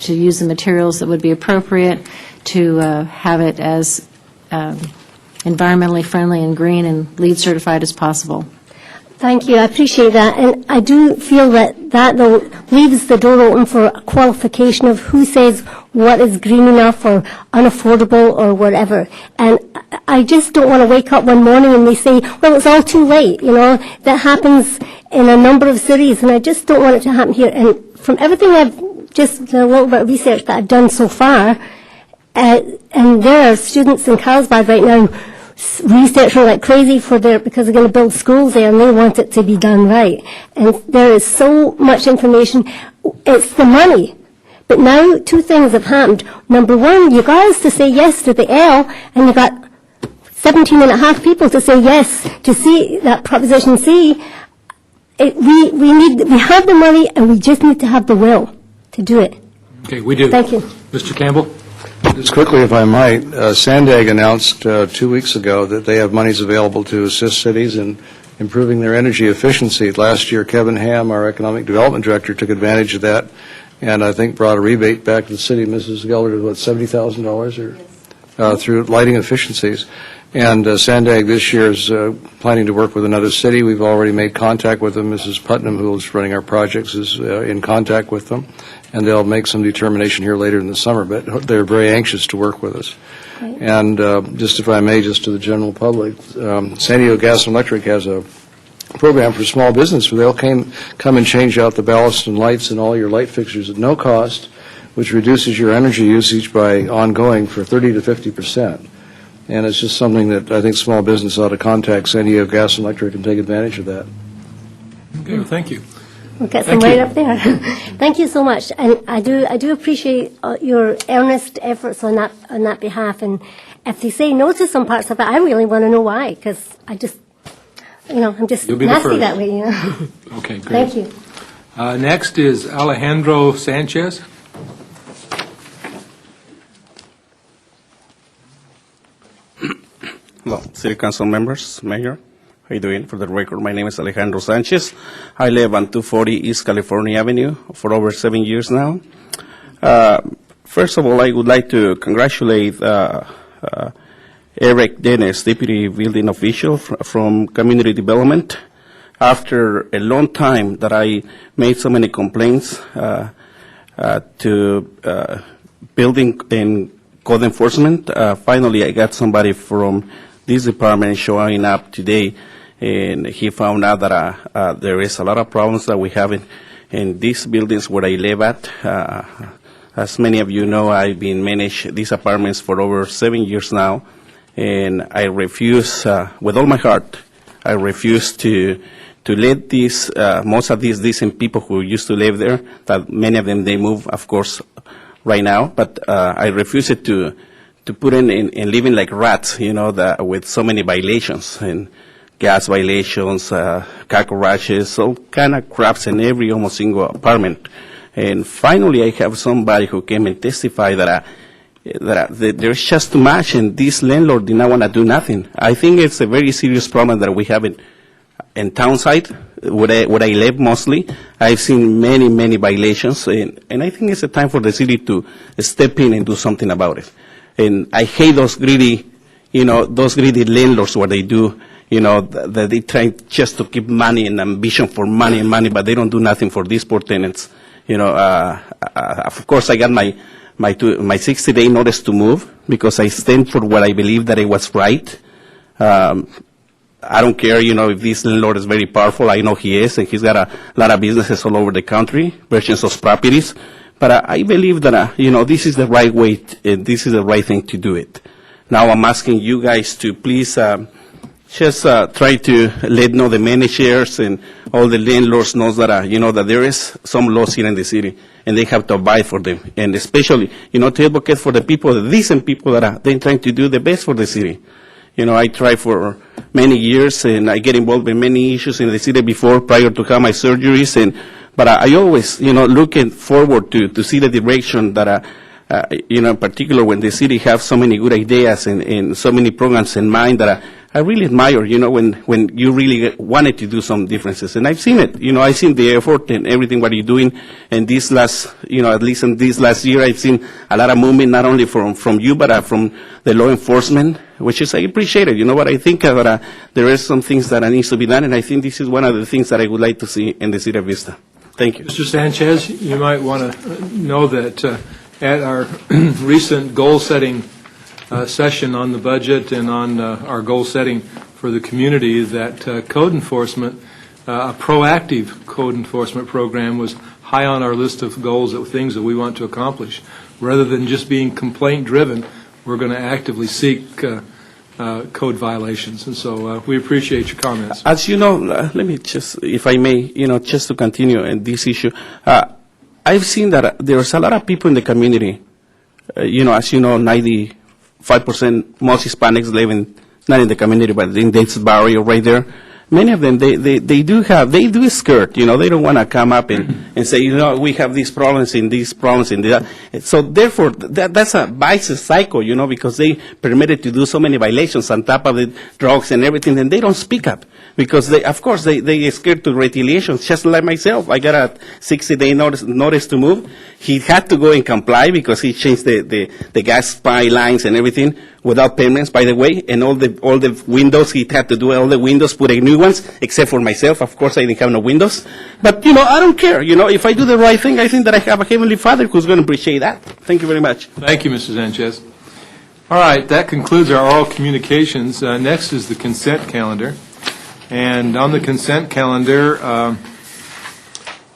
use the materials that would be appropriate, to have it as environmentally friendly and green and LEED certified as possible. Thank you. I appreciate that. And I do feel that though, leaves the door open for a qualification of who says what is green enough or unaffordable or whatever. And I just don't want to wake up one morning and they say, well, it's all too late. That happens in a number of cities, and I just don't want it to happen here. And from everything I've just, a little bit of research that I've done so far, and there are students in Carlsbad right now researching like crazy because they're going to build schools there and they want it to be done right. And there is so much information. It's the money. But now 2 things have happened. Number one, you got us to say yes to the L, and you got 17.5 people to say yes to C, that Proposition C. We have the money, and we just need to have the will to do it. Okay, we do. Thank you. Mr. Campbell? Just quickly, if I might, Sandag announced 2 weeks ago that they have monies available to assist cities in improving their energy efficiency. Last year, Kevin Ham, our Economic Development Director, took advantage of that and I think brought a rebate back to the city, Mrs. Gelder, of what, $70,000 through lighting efficiencies. And Sandag this year is planning to work with another city. We've already made contact with them. Mrs. Putnam, who is running our projects, is in contact with them, and they'll make some determination here later in the summer, but they're very anxious to work with us. Right. And just if I may, just to the general public, San Diego Gas and Electric has a program for small business where they'll come and change out the ballast and lights and all your light fixtures at no cost, which reduces your energy usage by ongoing for 30 to 50%. And it's just something that I think small business ought to contact San Diego Gas and Electric and take advantage of that. Okay, well, thank you. We'll get some right up there. Thank you so much, and I do appreciate your earnest efforts on that behalf. And if they say no to some parts of it, I really want to know why, because I just, I'm just nasty that way. Okay, great. Thank you. Next is Alejandro Sanchez. Hello, City Council members, Mayor. How are you doing? For the record, my name is Alejandro Sanchez. I live on 240 East California Avenue for over 7 years now. First of all, I would like to congratulate Eric Dennis, Deputy Building Official from Community Development. After a long time that I made so many complaints to building and code enforcement, finally I got somebody from this department showing up today, and he found out that there is a lot of problems that we have in these buildings where I live at. As many of you know, I've been managing these apartments for over 7 years now, and I refuse, with all my heart, I refuse to let these, most of these decent people who used to live there, that many of them, they move, of course, right now, but I refuse it to put in living like rats, with so many violations, and gas violations, cockroaches, all kind of craps in every almost single apartment. And finally, I have somebody who came and testified that there's just too much, and this landlord did not want to do nothing. I think it's a very serious problem that we have in Townside, where I live mostly. I've seen many, many violations, and I think it's a time for the city to step in and do something about it. And I hate those greedy landlords where they do, that they try just to keep money and ambition for money and money, but they don't do nothing for these poor tenants. Of course, I got my 60-day notice to move because I stand for what I believe that it was right. I don't care, if this landlord is very powerful. I know he is, and he's got a lot of businesses all over the country, Merchants of Properties. But I believe that, this is the right way, this is the right thing to do it. Now I'm asking you guys to please just try to let know the managers and all the landlords knows that, that there is some laws here in the city, and they have to abide for them. And especially, to advocate for the people, the decent people that are they're trying to do the best for the city. I tried for many years, and I get involved in many issues in the city before, prior to have my surgeries, but I always, looking forward to see the direction that, in particular when the city have so many good ideas and so many programs in mind that I really admire, when you really wanted to do some differences. And I've seen it, I've seen the effort and everything what you're doing. And this last, at least in this last year, I've seen a lot of movement, not only from you, but from the law enforcement, which is, I appreciate it. But I think that there is some things that needs to be done, and I think this is one of the things that I would like to see in the city of Vista. Thank you. Mr. Sanchez, you might want to know that at our recent goal-setting session on the budget and on our goal-setting for the community, that code enforcement, a proactive code enforcement program was high on our list of goals, of things that we want to accomplish. Rather than just being complaint-driven, we're going to actively seek code violations. And so we appreciate your comments. As you know, let me just, if I may, just to continue in this issue, I've seen that there's a lot of people in the community, as you know, 95% most Hispanics live not in the community, but in this barrio right there. Many of them, they do skirt, they don't want to come up and say, we have these problems and that. So therefore, that's a vicious cycle, because they permitted to do so many violations on top of the drugs and everything, and they don't speak up. Because they are scared to retaliation, just like myself. I got a 60-day notice to move. He had to go and comply because he changed the gas pipe lines and everything without payments, by the way, and all the windows, he had to do all the windows, put in new ones, except for myself. Of course, I didn't have no windows. But, I don't care. If I do the right thing, I think that I have a Heavenly Father who's going to appreciate that. Thank you very much. Thank you, Mr. Sanchez. All right, that concludes our oral communications. Next is the consent calendar. And on the consent calendar,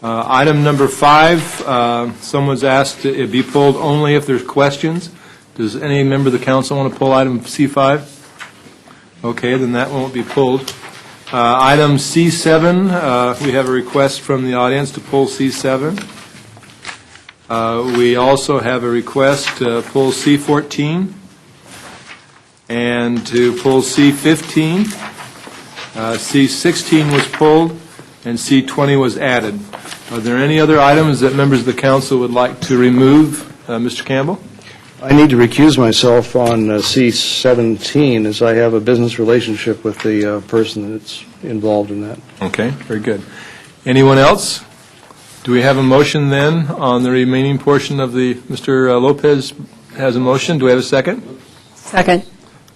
item number 5, someone's asked it be pulled only if there's questions. Does any member of the council want to pull item C5? Okay, then that won't be pulled. Item C7, we have a request from the audience to pull C7. We also have a request to pull C14 and to pull C15. C16 was pulled and C20 was added. Are there any other items that members of the council would like to remove? Mr. Campbell? I need to recuse myself on C17 as I have a business relationship with the person that's involved in that. Okay, very good. Anyone else? Do we have a motion then on the remaining portion of the, Mr. Lopez has a motion. Do we have a second? Second.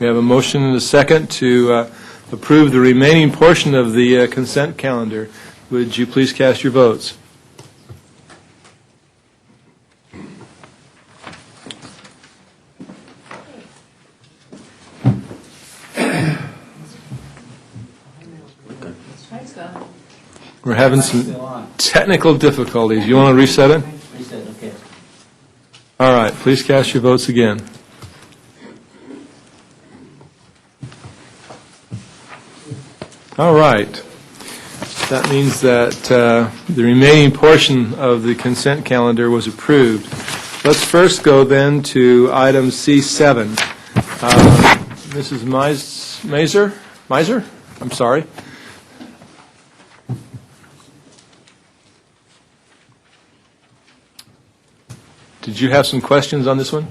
We have a motion and a second to approve the remaining portion of the consent calendar. Would you please cast your votes? We're having some technical difficulties. You want to reset it? Reset, okay. All right, please cast your votes again. All right. That means that the remaining portion of the consent calendar was approved. Let's first go then to item C7. Mrs. Meiser? I'm sorry. Did you have some questions on this one?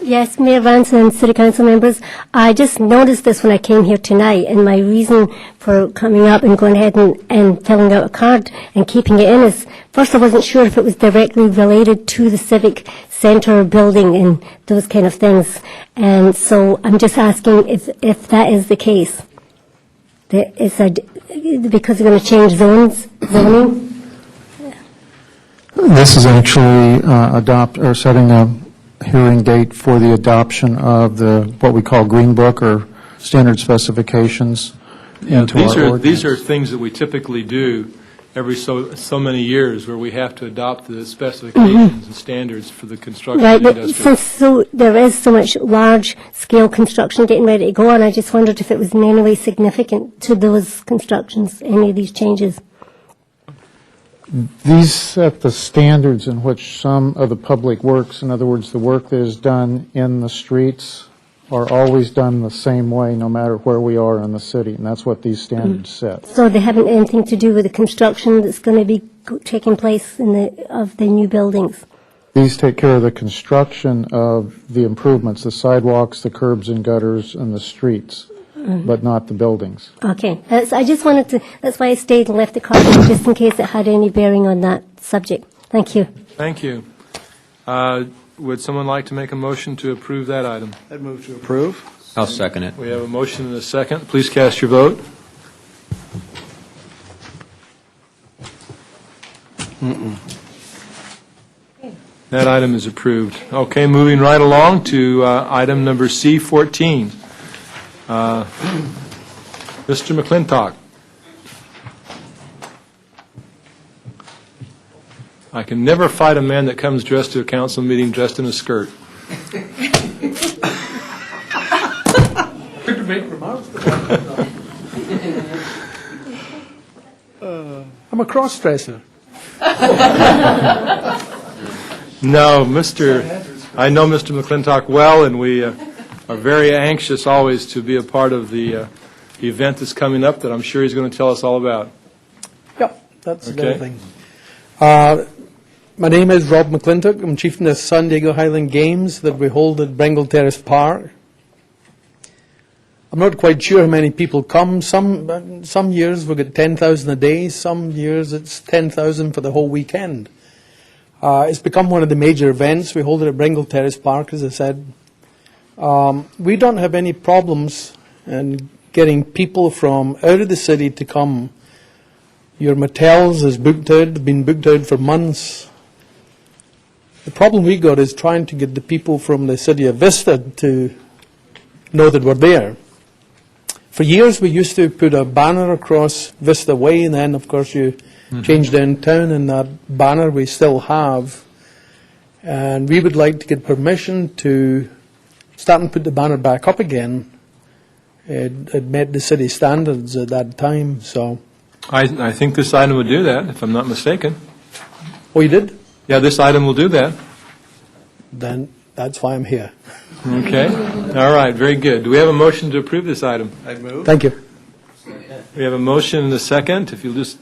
Yes, Mayor Vance and City Council members, I just noticed this when I came here tonight, and my reason for coming up and going ahead and filling out a card and keeping it in is, first I wasn't sure if it was directly related to the Civic Center building and those kind of things, and so I'm just asking if that is the case. Because they're going to change zoning? This is actually setting a hearing date for the adoption of what we call Green Book or standard specifications into our ordinance. These are things that we typically do every so many years where we have to adopt the specifications and standards for the construction Right, but industry. so there is so much large-scale construction getting ready to go on, I just wondered if it was in any way significant to those constructions, any of these changes. These set the standards in which some of the public works, in other words, the work that is done in the streets, are always done the same way, no matter where we are in the city, and that's what these standards set. So they haven't anything to do with the construction that's going to be taking place of the new buildings? These take care of the construction of the improvements, the sidewalks, the curbs and gutters, and the streets, but not the buildings. Okay, that's why I stayed and left the card, just in case it had any bearing on that subject. Thank you. Thank you. Would someone like to make a motion to approve that item? I'd move to approve. I'll second it. We have a motion and a second. Please cast your vote. That item is approved. Okay, moving right along to item number C14. Mr. McClintock. I can never fight a man that comes dressed to a council meeting dressed in a skirt. I'm a cross-dresser. No, I know Mr. McClintock well, and we are very anxious always to be a part of the event that's coming up that I'm sure he's going to tell us all about. Yep, that's the Okay. thing. My name is Rob McClintock. I'm chief in the San Diego Highland Games that we hold at Bengal Terrace Park. I'm not quite sure how many people come. Some years we get 10,000 a day. Some years it's 10,000 for the whole weekend. It's become one of the major events. We hold it at Bengal Terrace Park, as I said. We don't have any problems in getting people from out of the city to come. Your motels is booked out, been booked out for months. The problem we got is trying to get the people from the city of Vista to know that we're there. For years we used to put a banner across Vista Way, and then of course you change downtown, and that banner we still have. And we would like to get permission to start and put the banner back up again. It met the city standards at that time, so. I think this item would do that, if I'm not mistaken. Oh, you did? Yeah, this item will do that. Then that's why I'm here. Okay. All right, very good. Do we have a motion to approve this item? I'd move. Thank you. We have a motion and a second. If you'll just,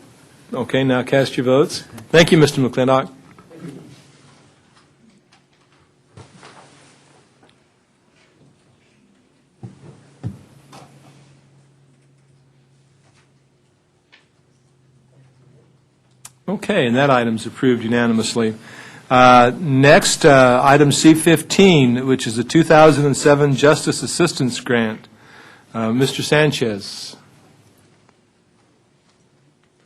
okay, now cast your votes. Thank you, Mr. McClintock. Okay, and that item's approved unanimously. Next, item C15, which is a 2007 Justice Assistance Grant. Mr. Sanchez.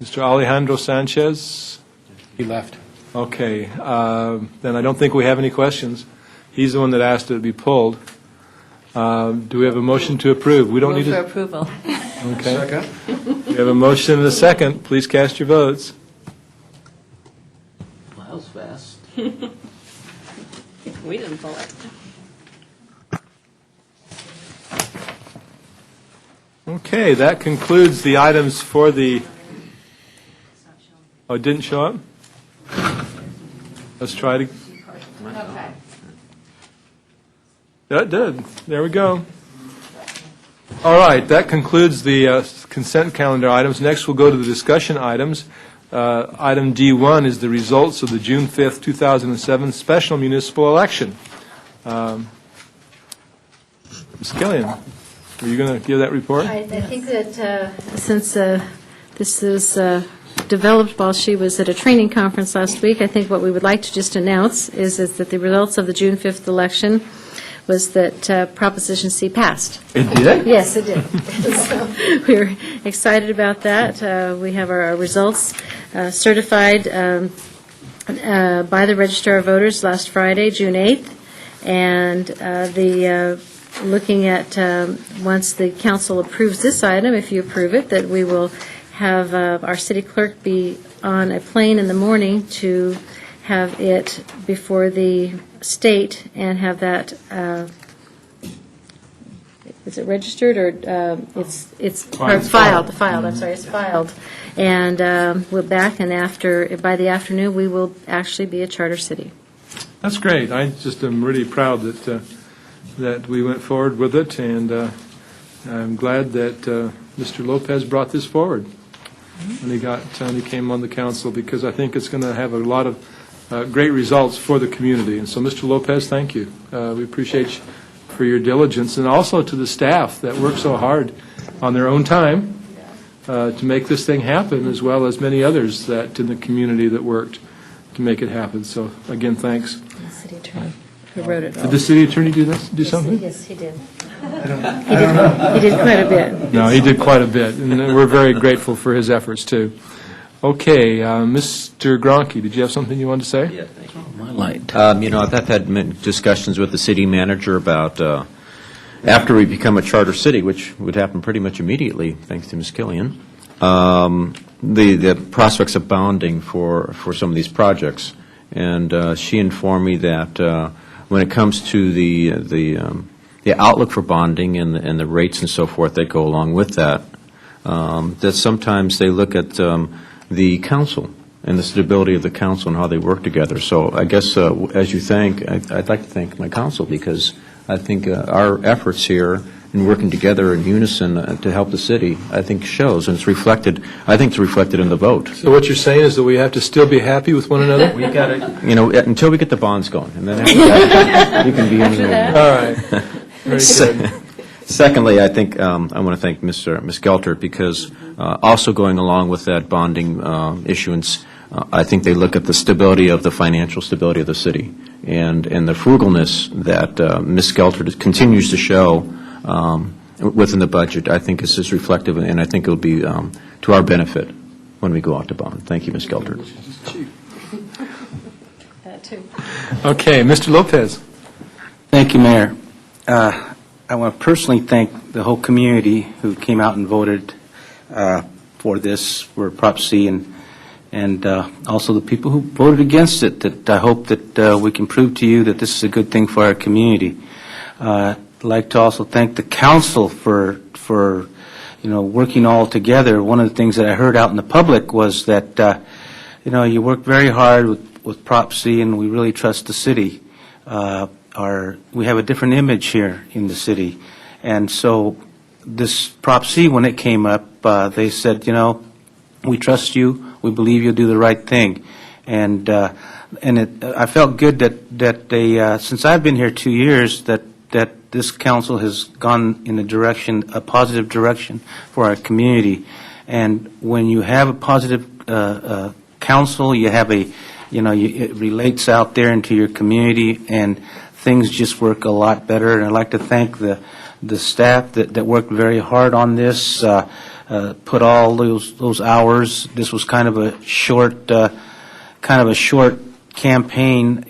Mr. Alejandro Sanchez? He left. Okay, then I don't think we have any questions. He's the one that asked it to be pulled. Do we have a motion to approve? We don't need Move for to. approval. Okay. Second. We have a motion and a second. Please cast your votes. Well, that was fast. We didn't pull it. Okay, that concludes the items for the, oh, it didn't show up? Let's try to. Okay. That did. There we go. All right, that concludes the consent calendar items. Next, we'll go to the discussion items. Item D1 is the results of the June 5th, 2007 special municipal election. Ms. Killian, are you going to give that report? I think that since this is developed while she was at a training conference last week, I think what we would like to just announce is that the results of the June 5th election was that Proposition C passed. It did? Yes, it did. So we're excited about that. We have our results certified by the Register of Voters last Friday, June 8th, and looking at once the council approves this item, if you approve it, that we will have our city clerk be on a plane in the morning to have it before the state and have that, is it registered or it's filed, I'm sorry, it's filed. And we're back, and by the afternoon, we will actually be a charter city. That's great. I just am really proud that we went forward with it, and I'm glad that Mr. Lopez brought this forward when he came on the council, because I think it's going to have a lot of great results for the community. And so, Mr. Lopez, thank you. We appreciate you for your diligence, and also to the staff that worked so hard on their own time to make this thing happen, as well as many others that in the community that worked to make it happen. So, again, thanks. The city attorney who wrote it all. Did the city attorney do something? Yes, he did. He did quite a bit. No, he did quite a bit, and we're very grateful for his efforts, too. Okay, Mr. Gronke, did you have something you wanted to say? Yeah, thank you. I've had discussions with the city manager about after we become a charter city, which would happen pretty much immediately, thanks to Ms. Killian, the prospects of bonding for some of these projects. And she informed me that when it comes to the outlook for bonding and the rates and so forth that go along with that, that sometimes they look at the council and the stability of the council and how they work together. So I guess as you thank, I'd like to thank my council, because I think our efforts here in working together in unison to help the city, I think shows, and it's reflected, I think it's reflected in the vote. So what you're saying is that we have to still be happy with one another? We got to, until we get the bonds going, and then after that, we can be anywhere. All right. Very good. Secondly, I think I want to thank Ms. Geltert, because also going along with that bonding issuance, I think they look at the stability of the financial stability of the city and the frugalness that Ms. Geltert continues to show within the budget. I think this is reflective, and I think it will be to our benefit when we go out to bond. Thank you, Ms. Geltert. Okay, Mr. Lopez. Thank you, Mayor. I want to personally thank the whole community who came out and voted for this, for Prop C, and also the people who voted against it. That I hope that we can prove to you that this is a good thing for our community. I'd like to also thank the council for working all together. One of the things that I heard out in the public was that you worked very hard with Prop C, and we really trust the city. We have a different image here in the city, and so this Prop C, when it came up, they said, we trust you, we believe you'll do the right thing, and I felt good that they, since I've been here 2 years, that this council has gone in a positive direction for our community, and when you have a positive council, you have it relates out there into your community, and things just work a lot better. And I'd like to thank the staff that worked very hard on this, put all those hours. This was kind of a short campaign.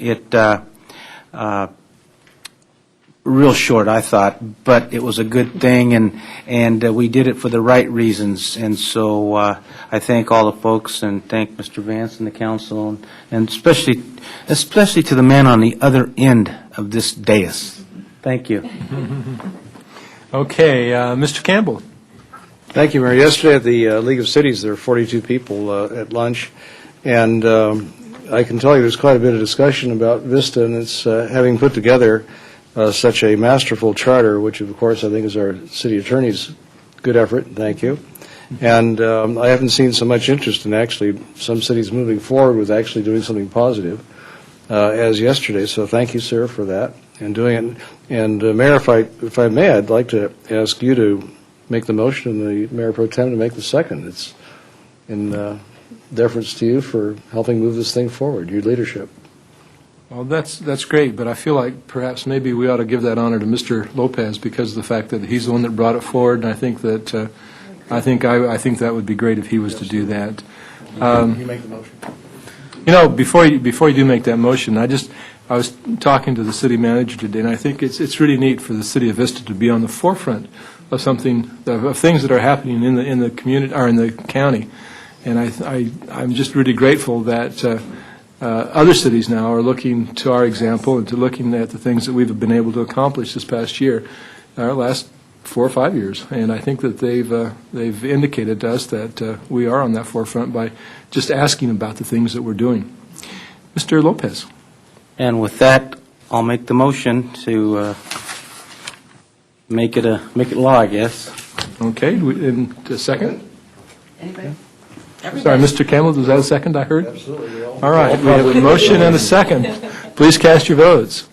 Real short, I thought, but it was a good thing, and we did it for the right reasons. And so I thank all the folks, and thank Mr. Vance and the council, and especially to the man on the other end of this dais. Thank you. Okay, Mr. Campbell. Thank you, Mayor. Yesterday at the League of Cities, there were 42 people at lunch, and I can tell you there's quite a bit of discussion about Vista, and it's having put together such a masterful charter, which of course I think is our city attorney's good effort. Thank you. And I haven't seen so much interest in actually some cities moving forward with actually doing something positive as yesterday. So thank you, sir, for that and doing it. And Mayor, if I may, I'd like to ask you to make the motion and the Mayor Pro Tem to make the second. It's in deference to you for helping move this thing forward, your leadership. Well, that's great, but I feel like perhaps maybe we ought to give that honor to Mr. Lopez because of the fact that he's the one that brought it forward, and I think that I think that would be great if he was to do that. You make the motion. Before you do make that motion, I was talking to the city manager today, and I think it's really neat for the city of Vista to be on the forefront of something, of things that are happening in the community, or in the county. And I'm just really grateful that other cities now are looking to our example and to looking at the things that we've been able to accomplish this past year, our last 4 or 5 years. And I think that they've indicated to us that we are on that forefront by just asking about the things that we're doing. Mr. Lopez. And with that, I'll make the motion to make it law, I guess. Okay, in a second? Anybody? Sorry, Mr. Campbell, was that a second I heard? Absolutely. All right, we have a motion and a second. Please cast your votes.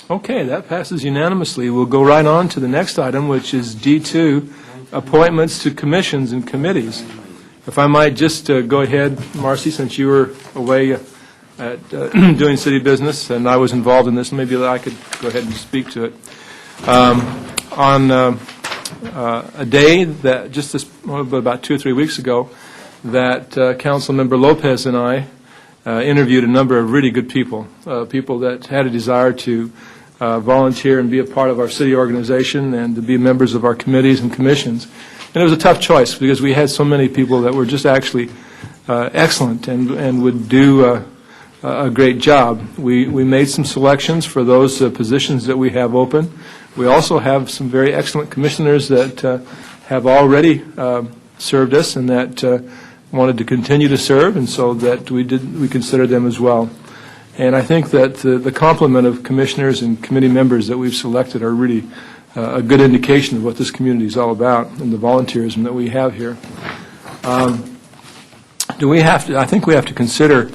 Okay, that passes unanimously. We'll go right on to the next item, which is D2, appointments to commissions and committees. If I might just go ahead, Marcy, since you were away at doing city business and I was involved in this, maybe I could go ahead and speak to it. On a day that just about 2 or 3 weeks ago, that Councilmember Lopez and I interviewed a number of really good people, people that had a desire to volunteer and be a part of our city organization and to be members of our committees and commissions. And it was a tough choice because we had so many people that were just actually excellent and would do a great job. We made some selections for those positions that we have open. We also have some very excellent commissioners that have already served us and that wanted to continue to serve, and so that we consider them as well. And I think that the complement of commissioners and committee members that we've selected are really a good indication of what this community is all about and the volunteerism that we have here. I think we have to consider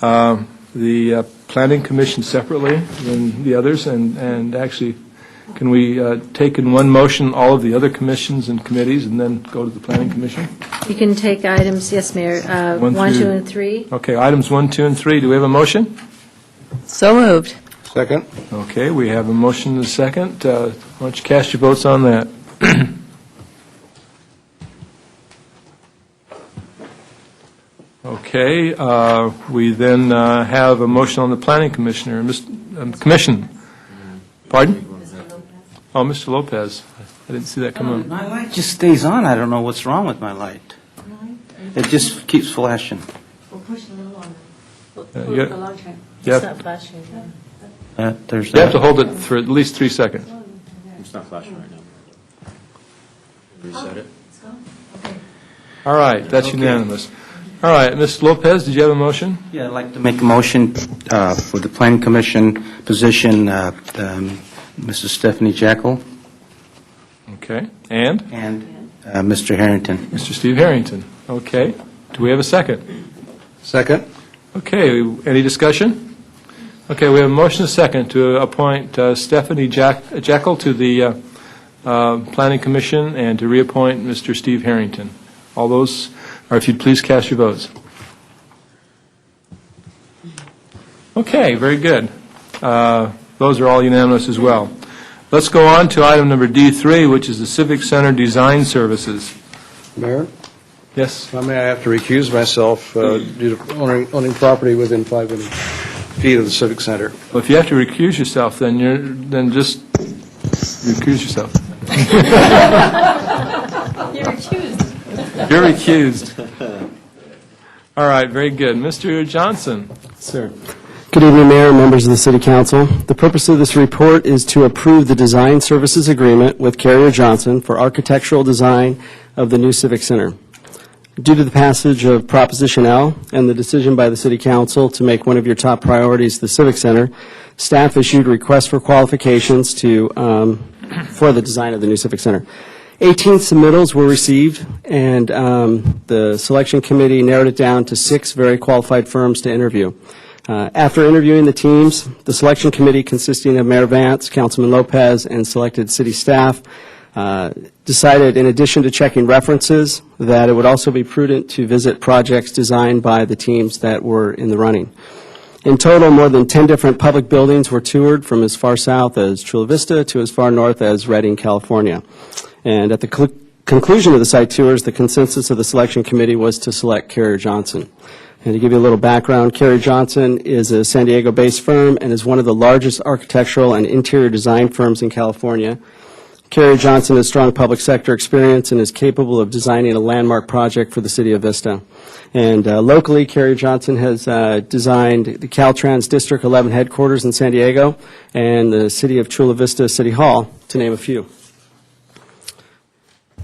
the Planning Commission separately than the others, and actually, can we take in one motion all of the other commissions and committees and then go to the Planning Commission? You can take items, yes, Mayor, 1, 2, and 3. Okay, items 1, 2, and 3. Do we have a motion? So moved. Second. Okay, we have a motion and a second. Why don't you cast your votes on that? Okay, we then have a motion on the Planning Commissioner, Commission. Pardon? Oh, Mr. Lopez. I didn't see that come on. My light just stays on. I don't know what's wrong with my light. It just keeps flashing. We'll push a little longer. Yeah. A long time. Yep. It's not flashing. There's You have to that. hold it for at least 3 seconds. It's not flashing right now. Reset it. All right, that's unanimous. All right, Ms. Lopez, did you have a motion? Yeah, I'd like to make a motion for the Planning Commission position, Mrs. Stephanie Jackal Okay, and? and Mr. Harrington. Mr. Steve Harrington. Okay, do we have a second? Second. Okay, any discussion? Okay, we have a motion and a second to appoint Stephanie Jekyll to the Planning Commission and to reappoint Mr. Steve Harrington. All those, or if you'd please cast your votes. Okay, very good. Those are all unanimous as well. Let's go on to item number D3, which is the Civic Center Design Services. Mayor, Yes? if I may, I have to recuse myself due to owning property within 5 feet of the Civic Center. Well, if you have to recuse yourself, then just recuse yourself. You're accused. You're recused. All right, very good. Mr. Johnson. Sir. Good evening, Mayor and members of the City Council. The purpose of this report is to approve the design services agreement with Carrier Johnson for architectural design of the new Civic Center. Due to the passage of Proposition L and the decision by the City Council to make one of your top priorities the Civic Center, staff issued requests for qualifications for the design of the new Civic Center. 18 submittals were received, and the selection committee narrowed it down to 6 very qualified firms to interview. After interviewing the teams, the selection committee, consisting of Mayor Vance, Councilman Lopez, and selected city staff, decided, in addition to checking references, that it would also be prudent to visit projects designed by the teams that were in the running. In total, more than 10 different public buildings were toured, from as far south as Chula Vista to as far north as Redding, California. And at the conclusion of the site tours, the consensus of the selection committee was to select Carrier Johnson. And to give you a little background, Carrier Johnson is a San Diego-based firm and is one of the largest architectural and interior design firms in California. Carrier Johnson has strong public sector experience and is capable of designing a landmark project for the city of Vista. And locally, Carrier Johnson has designed the Caltrans District 11 headquarters in San Diego and the city of Chula Vista City Hall, to name a few.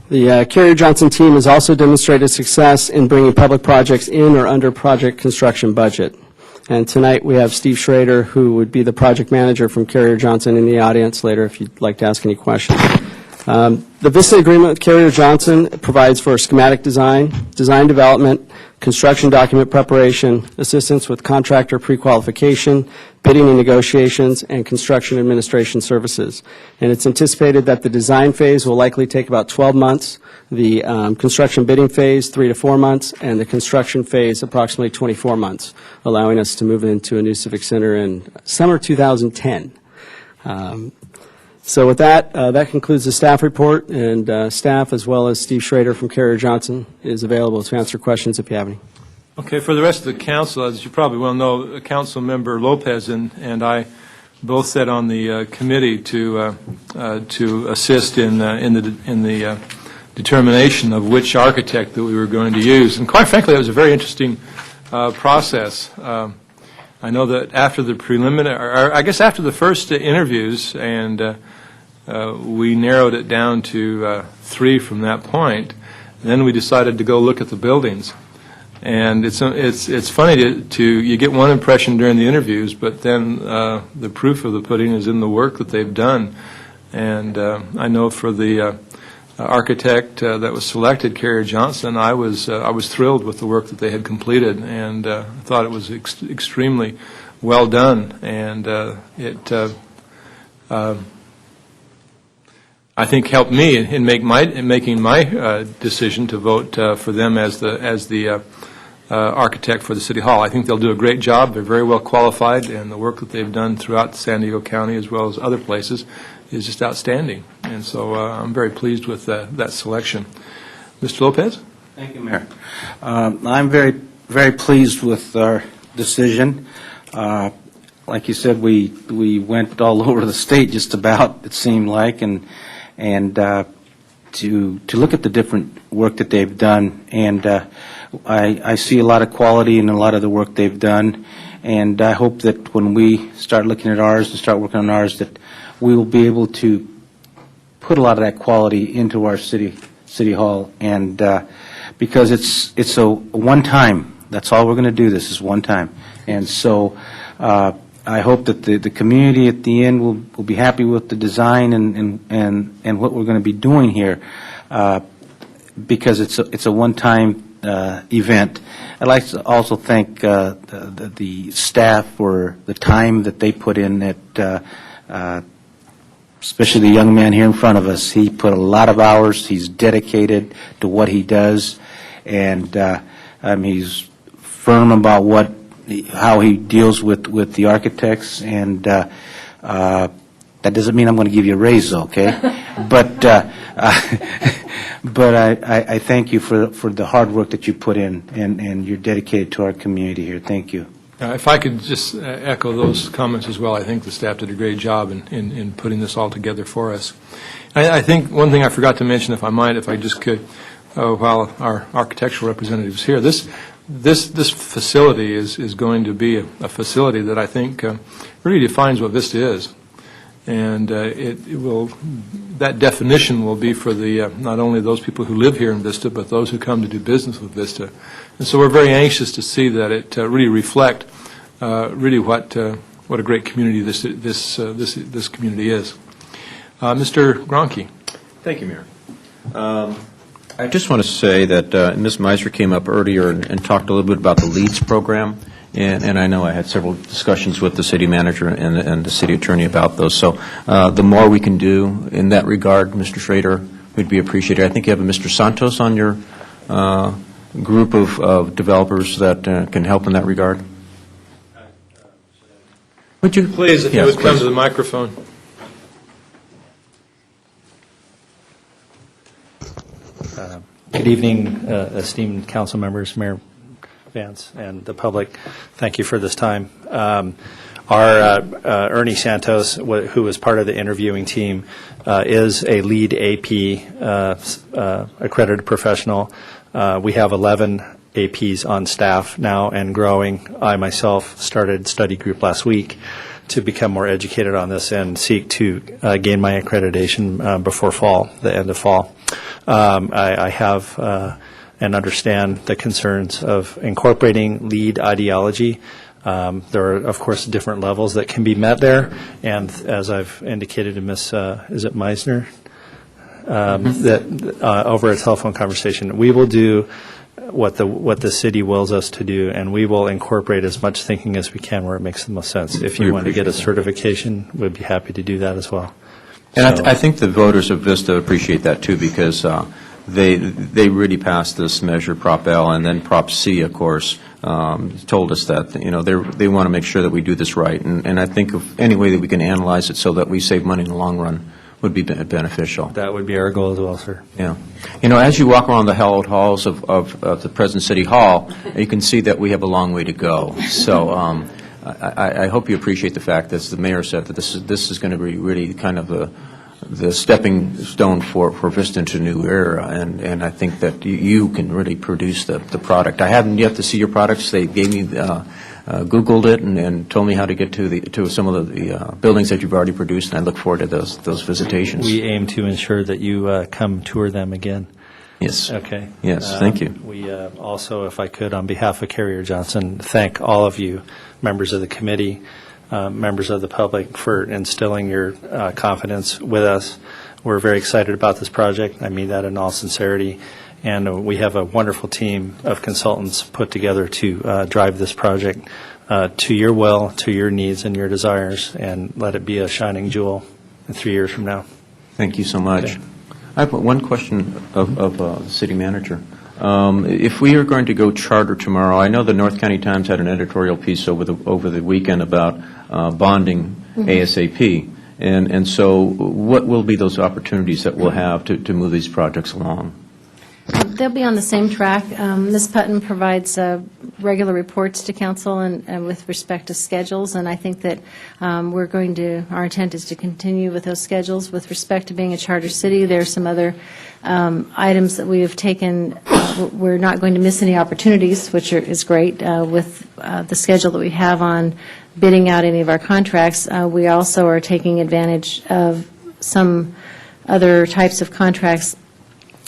The Carrier Johnson team has also demonstrated success in bringing public projects in or under project construction budget. And tonight we have Steve Schrader, who would be the project manager from Carrier Johnson, in the audience later if you'd like to ask any questions. The Vista agreement with Carrier Johnson provides for schematic design, design development, construction document preparation, assistance with contractor pre-qualification, bidding and negotiations, and construction administration services. And it's anticipated that the design phase will likely take about 12 months, the construction bidding phase 3 to 4 months, and the construction phase approximately 24 months, allowing us to move into a new civic center in summer 2010. So with that, that concludes the staff report, and staff, as well as Steve Schrader from Carrier Johnson, is available to answer questions if you have any. Okay, for the rest of the council, as you probably well know, Council Member Lopez and I both sat on the committee to assist in the determination of which architect that we were going to use. And quite frankly, it was a very interesting process. I know that after the preliminary, or I guess after the first interviews, and we narrowed it down to 3 from that point, then we decided to go look at the buildings. And it's funny to you get one impression during the interviews, but then the proof of the pudding is in the work that they've done. And I know for the architect that was selected, Carrier Johnson, I was thrilled with the work that they had completed, and thought it was extremely well done. And I think helped me in making my decision to vote for them as the architect for the City Hall. I think they'll do a great job. They're very well qualified, and the work that they've done throughout San Diego County as well as other places is just outstanding. And so I'm very pleased with that selection. Mr. Lopez? Thank you, Mayor. I'm very, very pleased with our decision. Like you said, we went all over the state just about, it seemed like, and to look at the different work that they've done. And I see a lot of quality in a lot of the work they've done. And I hope that when we start looking at ours and start working on ours, that we will be able to put a lot of that quality into our city hall. And because it's a one time, that's all we're going to do. This is one time. And so I hope that the community at the end will be happy with the design and what we're going to be doing here, because it's a one-time event. I'd like to also thank the staff for the time that they put in, especially the young man here in front of us. He put a lot of hours. He's dedicated to what he does, and he's firm about how he deals with the architects, and that doesn't mean I'm going to give you a raise, okay? But I thank you for the hard work that you put in, and you're dedicated to our community here. Thank you. If I could just echo those comments as well, I think the staff did a great job in putting this all together for us. I think one thing I forgot to mention, if I just could, while our architectural representative is here, this facility is going to be a facility that I think really defines what Vista is. And that definition will be for not only those people who live here in Vista, but those who come to do business with Vista. And so we're very anxious to see that it really reflect really what a great community this community is. Mr. Gronke. Thank you, Mayor. I just want to say that Ms. Meiser came up earlier and talked a little bit about the LEADS program, and I know I had several discussions with the city manager and the city attorney about those. So the more we can do in that regard, Mr. Schrader, would be appreciated. I think you have a Mr. Santos on your group of developers that can help in that regard. Would you please, if you would come to the microphone. Good evening, esteemed council members, Mayor Vance, and the public, thank you for this time. Our Ernie Santos, who was part of the interviewing team, is a lead AP accredited professional. We have 11 APs on staff now and growing. I myself started study group last week to become more educated on this and seek to gain my accreditation before fall, the end of fall. I have and understand the concerns of incorporating lead ideology. There are, of course, different levels that can be met there, and as I've indicated to Ms. Is it Meisner? That over a telephone conversation, we will do what the city wills us to do, and we will incorporate as much thinking as we can where it makes the most sense. If you want to get a certification, we'd be happy to do that as well. And I think the voters of Vista appreciate that, too, because they really passed this measure, Prop L, and then Prop C, of course, told us that, they want to make sure that we do this right. And I think of any way that we can analyze it so that we save money in the long run would be beneficial. That would be our goal as well, sir. Yeah. As you walk around the hallowed halls of the present City Hall, you can see that we have a long way to go. So I hope you appreciate the fact, as the mayor said, that this is going to be really kind of the stepping stone for Vista into a new era, and I think that you can really produce the product. I haven't yet to see your products. They gave me Googled it and told me how to get to some of the buildings that you've already produced, and I look forward to those visitations. We aim to ensure that you come tour them again. Yes. Okay. Yes, thank you. We also, if I could, on behalf of Carrier Johnson, thank all of you, members of the committee, members of the public, for instilling your confidence with us. We're very excited about this project. I mean that in all sincerity. And we have a wonderful team of consultants put together to drive this project to your will, to your needs and your desires, and let it be a shining jewel 3 years from now. Thank you so much. Okay. I have one question of the city manager. If we are going to go charter tomorrow, I know the North County Times had an editorial piece over the weekend about bonding ASAP. And so what will be those opportunities that we'll have to move these projects along? They'll be on the same track. Ms. Putton provides regular reports to council and with respect to schedules, and I think that our intent is to continue with those schedules. With respect to being a charter city, there are some other items that we have taken. We're not going to miss any opportunities, which is great, with the schedule that we have on bidding out any of our contracts. We also are taking advantage of some other types of contracts,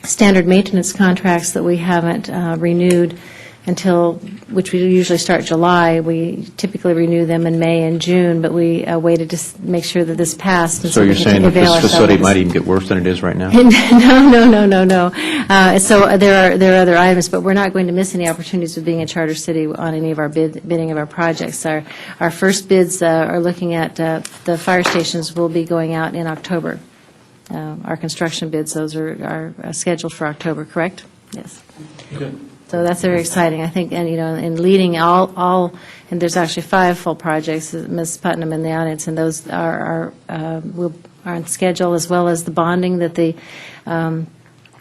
standard maintenance contracts that we haven't renewed which we usually start July. We typically renew them in May and June, but we waited to make sure that this passed. So you're saying that this facility might even get worse than it is right now? No. So there are other items, but we're not going to miss any opportunities of being a charter city on any of our bidding of our projects. Our first bids are looking at the fire stations will be going out in October. Our construction bids, those are scheduled for October, correct? Yes. Okay. So that's very exciting, I think, and, in leading all, and there's actually 5 full projects, Ms. Putnam in the audience, and those are on schedule, as well as the bonding that the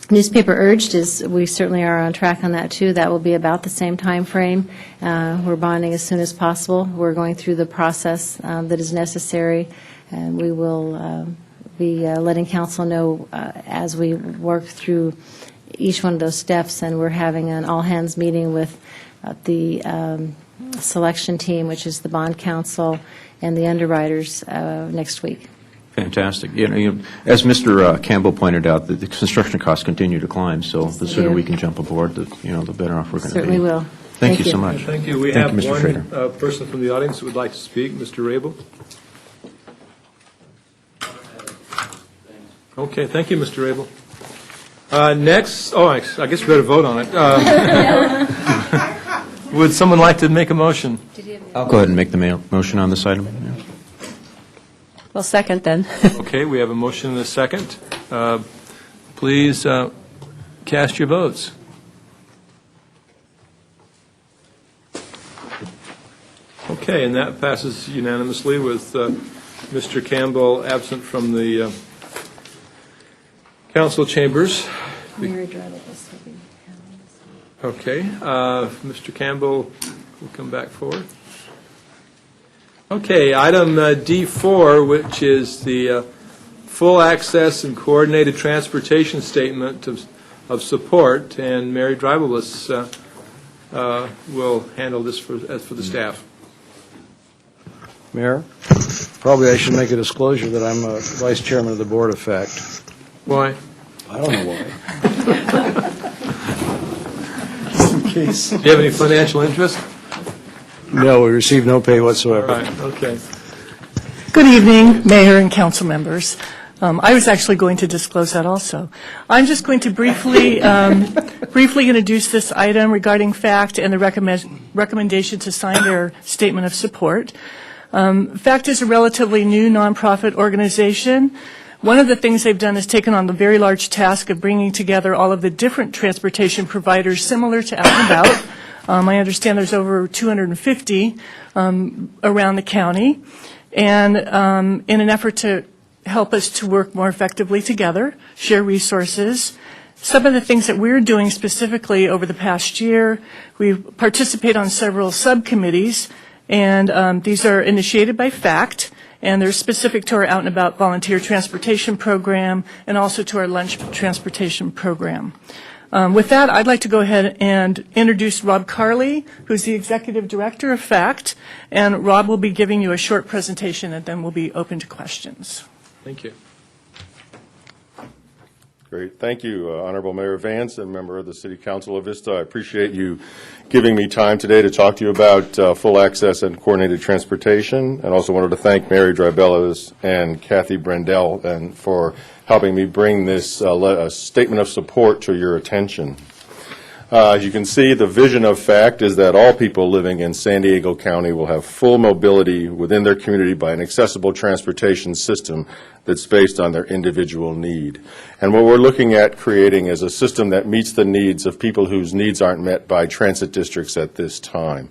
newspaper urged. We certainly are on track on that, too. That will be about the same time frame. We're bonding as soon as possible. We're going through the process that is necessary, and we will be letting council know as we work through each one of those steps, and we're having an all-hands meeting with the selection team, which is the bond council, and the underwriters next week. Fantastic. As Mr. Campbell pointed out, the construction costs continue to climb, so the sooner we can jump aboard, the better off we're going to be. Certainly will. Thank you so much. Thank you. We have one person from the audience who would like to speak, Mr. Rabel. Okay, thank you, Mr. Rabel. Next, I guess we better vote on it. Would someone like to make a motion? I'll go ahead and make the motion on this item. Yeah. Well, second, then. Okay, we have a motion and a second. Please cast your votes. Okay, and that passes unanimously with Mr. Campbell absent from the council chambers. Okay, Mr. Campbell will come back forward. Okay, item D4, which is the full access and coordinated transportation statement of support, and Mary Dreibelus will handle this for the staff. Mayor, probably I should make a disclosure that I'm a vice chairman of the board of FACT. Why? I don't know why. Do you have any financial interest? No, we receive no pay whatsoever. All right, okay. Good evening, Mayor and council members. I was actually going to disclose that also. I'm just going to briefly introduce this item regarding FACT and the recommendation to sign their statement of support. FACT is a relatively new nonprofit organization. One of the things they've done is taken on the very large task of bringing together all of the different transportation providers similar to Out and About. I understand there's over 250 around the county, and in an effort to help us to work more effectively together, share resources. Some of the things that we're doing specifically over the past year, we participate on several subcommittees, and these are initiated by FACT, and they're specific to our Out and About volunteer transportation program and also to our lunch transportation program. With that, I'd like to go ahead and introduce Rob Carley, who's the Executive Director of FACT, and Rob will be giving you a short presentation and then we'll be open to questions. Thank you. Great. Thank you, Honorable Mayor Vance and member of the City Council of Vista. I appreciate you giving me time today to talk to you about full access and coordinated transportation, and also wanted to thank Mary Dreibelus and Kathy Brendel for helping me bring this statement of support to your attention. As you can see, the vision of FACT is that all people living in San Diego County will have full mobility within their community by an accessible transportation system that's based on their individual need. And what we're looking at creating is a system that meets the needs of people whose needs aren't met by transit districts at this time.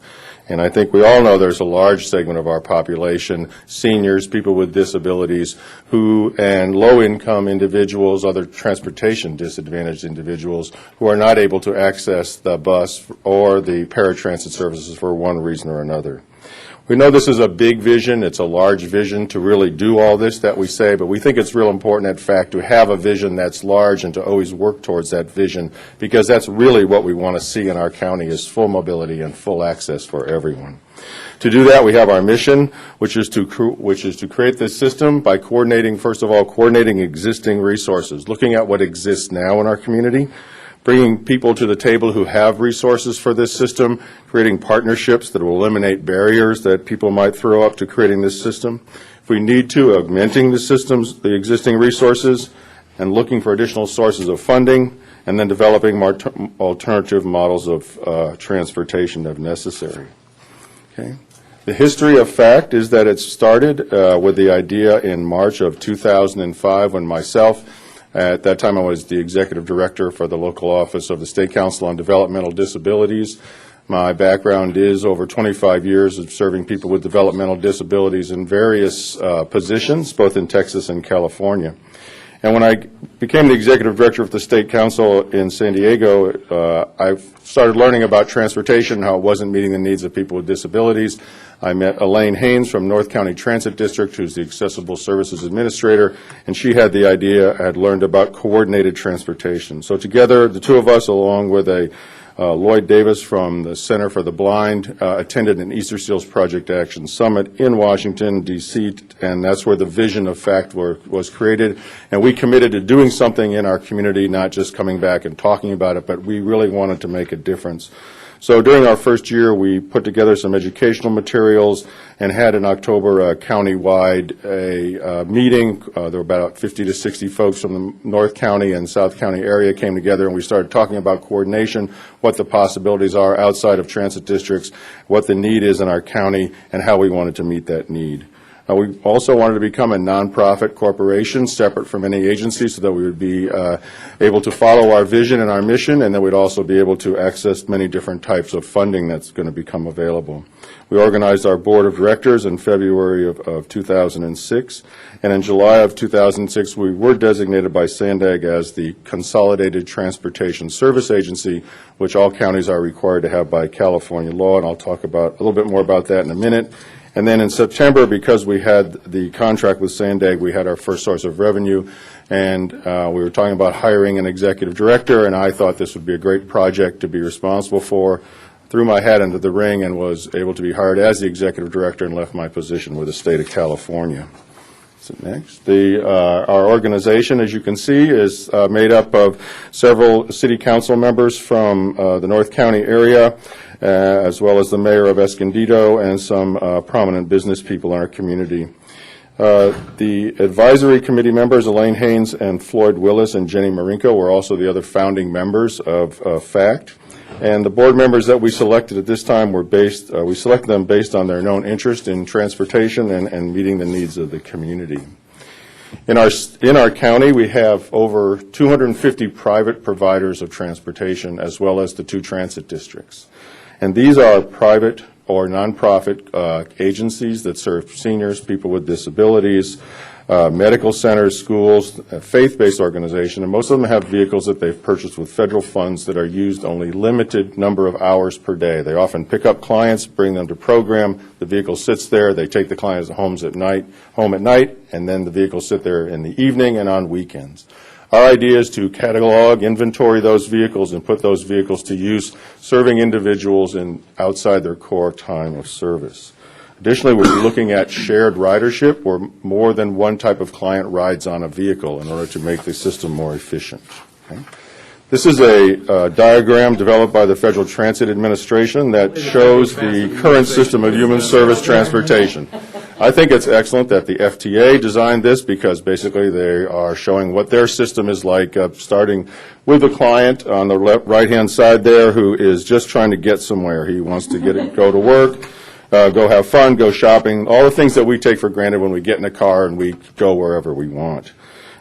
And I think we all know there's a large segment of our population, seniors, people with disabilities, and low-income individuals, other transportation disadvantaged individuals, who are not able to access the bus or the paratransit services for one reason or another. We know this is a big vision. It's a large vision to really do all this that we say, but we think it's real important, in fact, to have a vision that's large and to always work towards that vision, because that's really what we want to see in our county is full mobility and full access for everyone. To do that, we have our mission, which is to create this system by coordinating, first of all, coordinating existing resources, looking at what exists now in our community, bringing people to the table who have resources for this system, creating partnerships that will eliminate barriers that people might throw up to creating this system. If we need to, augmenting the systems, the existing resources, and looking for additional sources of funding, and then developing more alternative models of transportation if necessary. Okay. The history of FACT is that it started with the idea in March of 2005 when myself, at that time I was the executive director for the local office of the State Council on Developmental Disabilities. My background is over 25 years of serving people with developmental disabilities in various positions, both in Texas and California. And when I became the executive director of the State Council in San Diego, I started learning about transportation, how it wasn't meeting the needs of people with disabilities. I met Elaine Haynes from North County Transit District, who's the Accessible Services Administrator, and she had the idea, had learned about coordinated transportation. So together, the two of us, along with Lloyd Davis from the Center for the Blind, attended an Easter Seals Project Action Summit in Washington, D.C., and that's where the vision of FACT was created. And we committed to doing something in our community, not just coming back and talking about it, but we really wanted to make a difference. So during our first year, we put together some educational materials and had in October county-wide a meeting. There were about 50 to 60 folks from the North County and South County area came together, and we started talking about coordination, what the possibilities are outside of transit districts, what the need is in our county, and how we wanted to meet that need. We also wanted to become a nonprofit corporation separate from any agency so that we would be able to follow our vision and our mission, and that we'd also be able to access many different types of funding that's going to become available. We organized our board of directors in February of 2006, and in July of 2006 we were designated by SANDAG as the Consolidated Transportation Service Agency, which all counties are required to have by California law, and I'll talk about a little bit more about that in a minute. And then in September, because we had the contract with SANDAG, we had our first source of revenue, and we were talking about hiring an executive director, and I thought this would be a great project to be responsible for. Threw my hat into the ring and was able to be hired as the executive director and left my position with the state of California. So next, our organization, as you can see, is made up of several city council members from the North County area, as well as the mayor of Escondido and some prominent business people in our community. The advisory committee members, Elaine Haynes and Floyd Willis and Jenny Marinko, were also the other founding members of FACT. And the board members that we selected at this time were we selected them based on their known interest in transportation and meeting the needs of the community. In our county, we have over 250 private providers of transportation, as well as the 2 transit districts. And these are private or nonprofit agencies that serve seniors, people with disabilities, medical centers, schools, a faith-based organization, and most of them have vehicles that they've purchased with federal funds that are used only limited number of hours per day. They often pick up clients, bring them to program, the vehicle sits there, they take the clients home at night, and then the vehicles sit there in the evening and on weekends. Our idea is to catalog, inventory those vehicles, and put those vehicles to use serving individuals outside their core time of service. Additionally, we'll be looking at shared ridership, where more than one type of client rides on a vehicle in order to make the system more efficient. Okay. This is a diagram developed by the Federal Transit Administration that shows the current system of human service transportation. I think it's excellent that the FTA designed this, because basically they are showing what their system is like, starting with the client on the right-hand side there, who is just trying to get somewhere. He wants to go to work, go have fun, go shopping, all the things that we take for granted when we get in a car and we go wherever we want.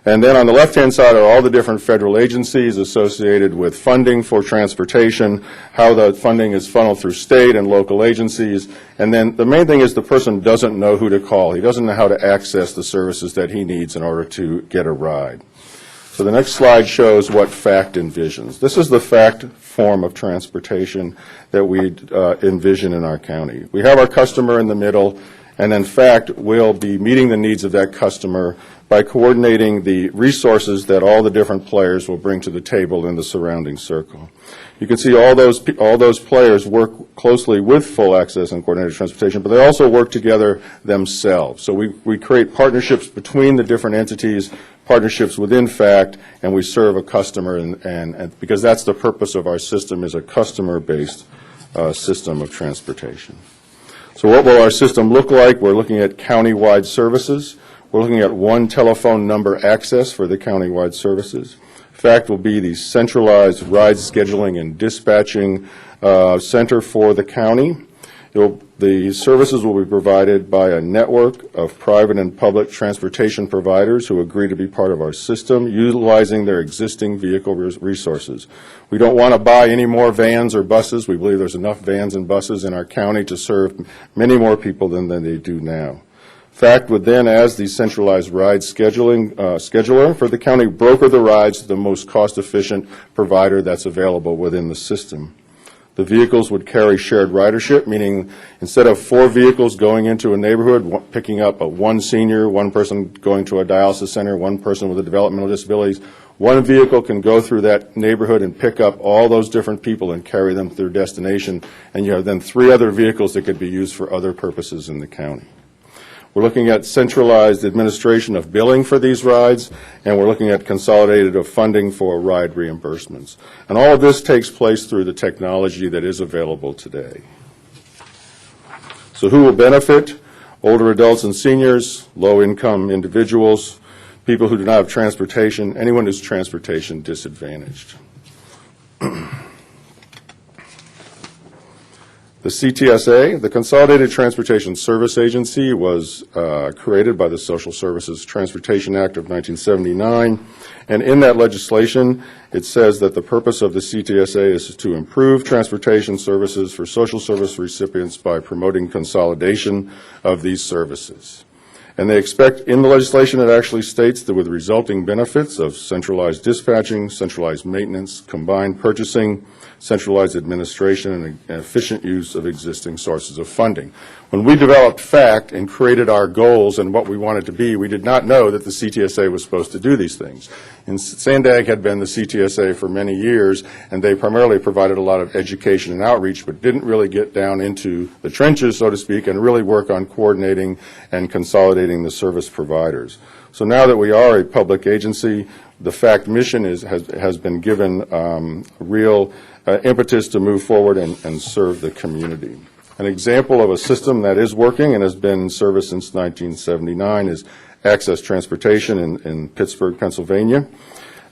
And then on the left-hand side are all the different federal agencies associated with funding for transportation, how the funding is funneled through state and local agencies. And then the main thing is the person doesn't know who to call. He doesn't know how to access the services that he needs in order to get a ride. So the next slide shows what FACT envisions. This is the FACT form of transportation that we envision in our county. We have our customer in the middle, and in fact, we'll be meeting the needs of that customer by coordinating the resources that all the different players will bring to the table in the surrounding circle. You can see all those players work closely with Full Access and Coordinated Transportation, but they also work together themselves. So we create partnerships between the different entities, partnerships within FACT, and we serve a customer, and because that's the purpose of our system, is a customer-based system of transportation. So what will our system look like? We're looking at county-wide services. We're looking at one telephone number access for the county-wide services. FACT will be the centralized ride scheduling and dispatching center for the county. The services will be provided by a network of private and public transportation providers who agree to be part of our system, utilizing their existing vehicle resources. We don't want to buy any more vans or buses. We believe there's enough vans and buses in our county to serve many more people than they do now. FACT would then, as the centralized ride scheduler for the county, broker the rides to the most cost-efficient provider that's available within the system. The vehicles would carry shared ridership, meaning instead of 4 vehicles going into a neighborhood, picking up one senior, one person going to a dialysis center, one person with developmental disabilities, one vehicle can go through that neighborhood and pick up all those different people and carry them to their destination, and you have then 3 other vehicles that could be used for other purposes in the county. We're looking at centralized administration of billing for these rides, and we're looking at consolidated of funding for ride reimbursements. And all of this takes place through the technology that is available today. So who will benefit? Older adults and seniors, low-income individuals, people who do not have transportation, anyone who's transportation disadvantaged. The CTSA, the Consolidated Transportation Service Agency, was created by the Social Services Transportation Act of 1979, and in that legislation, it says that the purpose of the CTSA is to improve transportation services for social service recipients by promoting consolidation of these services. And they expect, in the legislation, it actually states that with resulting benefits of centralized dispatching, centralized maintenance, combined purchasing, centralized administration, and efficient use of existing sources of funding. When we developed FACT and created our goals and what we wanted to be, we did not know that the CTSA was supposed to do these things. And Sandag had been the CTSA for many years, and they primarily provided a lot of education and outreach, but didn't really get down into the trenches, so to speak, and really work on coordinating and consolidating the service providers. So now that we are a public agency, the FACT mission has been given real impetus to move forward and serve the community. An example of a system that is working and has been in service since 1979 is Access Transportation in Pittsburgh, Pennsylvania.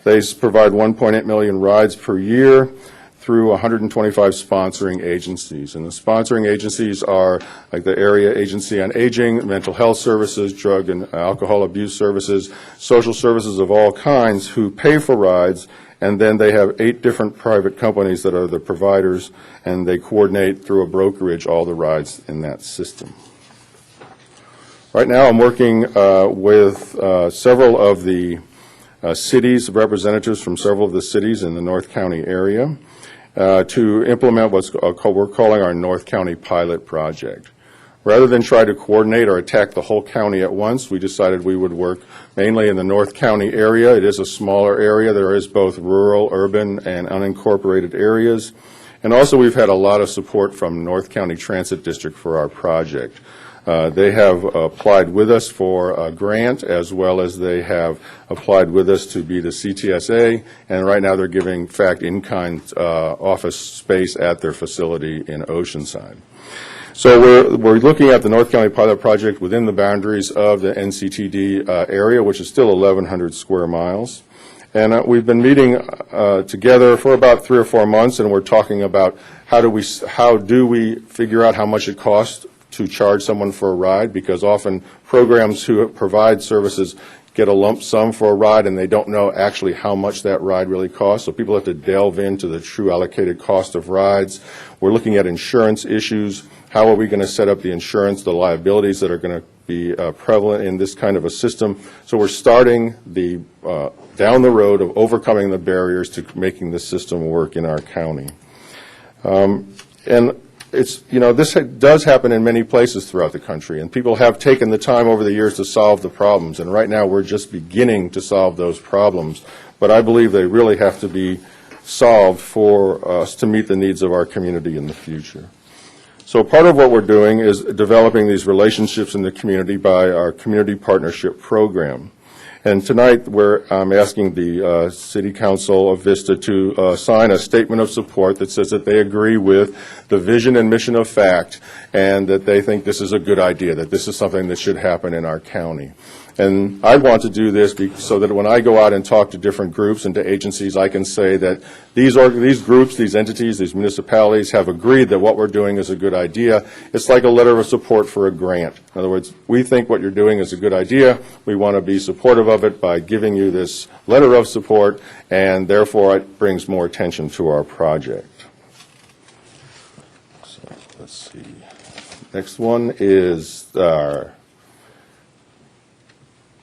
They provide 1.8 million rides per year through 125 sponsoring agencies. And the sponsoring agencies are like the Area Agency on Aging, Mental Health Services, Drug and Alcohol Abuse Services, social services of all kinds who pay for rides, and then they have 8 different private companies that are the providers, and they coordinate through a brokerage all the rides in that system. Right now I'm working with several of the cities, representatives from several of the cities in the North County area to implement what we're calling our North County Pilot Project. Rather than try to coordinate or attack the whole county at once, we decided we would work mainly in the North County area. It is a smaller area. There is both rural, urban, and unincorporated areas. And also we've had a lot of support from North County Transit District for our project. They have applied with us for a grant, as well as they have applied with us to be the CTSA, and right now they're giving FACT in-kind office space at their facility in Oceanside. So we're looking at the North County Pilot Project within the boundaries of the NCTD area, which is still 1,100 square miles. And we've been meeting together for about 3 or 4 months, and we're talking about how do we figure out how much it costs to charge someone for a ride, because often programs who provide services get a lump sum for a ride and they don't know actually how much that ride really costs. So people have to delve into the true allocated cost of rides. We're looking at insurance issues. How are we going to set up the insurance, the liabilities that are going to be prevalent in this kind of a system? So we're starting the down the road of overcoming the barriers to making this system work in our county. And it's, this does happen in many places throughout the country, and people have taken the time over the years to solve the problems, and right now we're just beginning to solve those problems, but I believe they really have to be solved for us to meet the needs of our community in the future. So part of what we're doing is developing these relationships in the community by our Community Partnership Program. And tonight, I'm asking the City Council of Vista to sign a statement of support that says that they agree with the vision and mission of FACT, and that they think this is a good idea, that this is something that should happen in our county. And I want to do this so that when I go out and talk to different groups and to agencies, I can say that these groups, these entities, these municipalities have agreed that what we're doing is a good idea. It's like a letter of support for a grant. In other words, we think what you're doing is a good idea. We want to be supportive of it by giving you this letter of support, and therefore it brings more attention to our project. So let's see. Next one is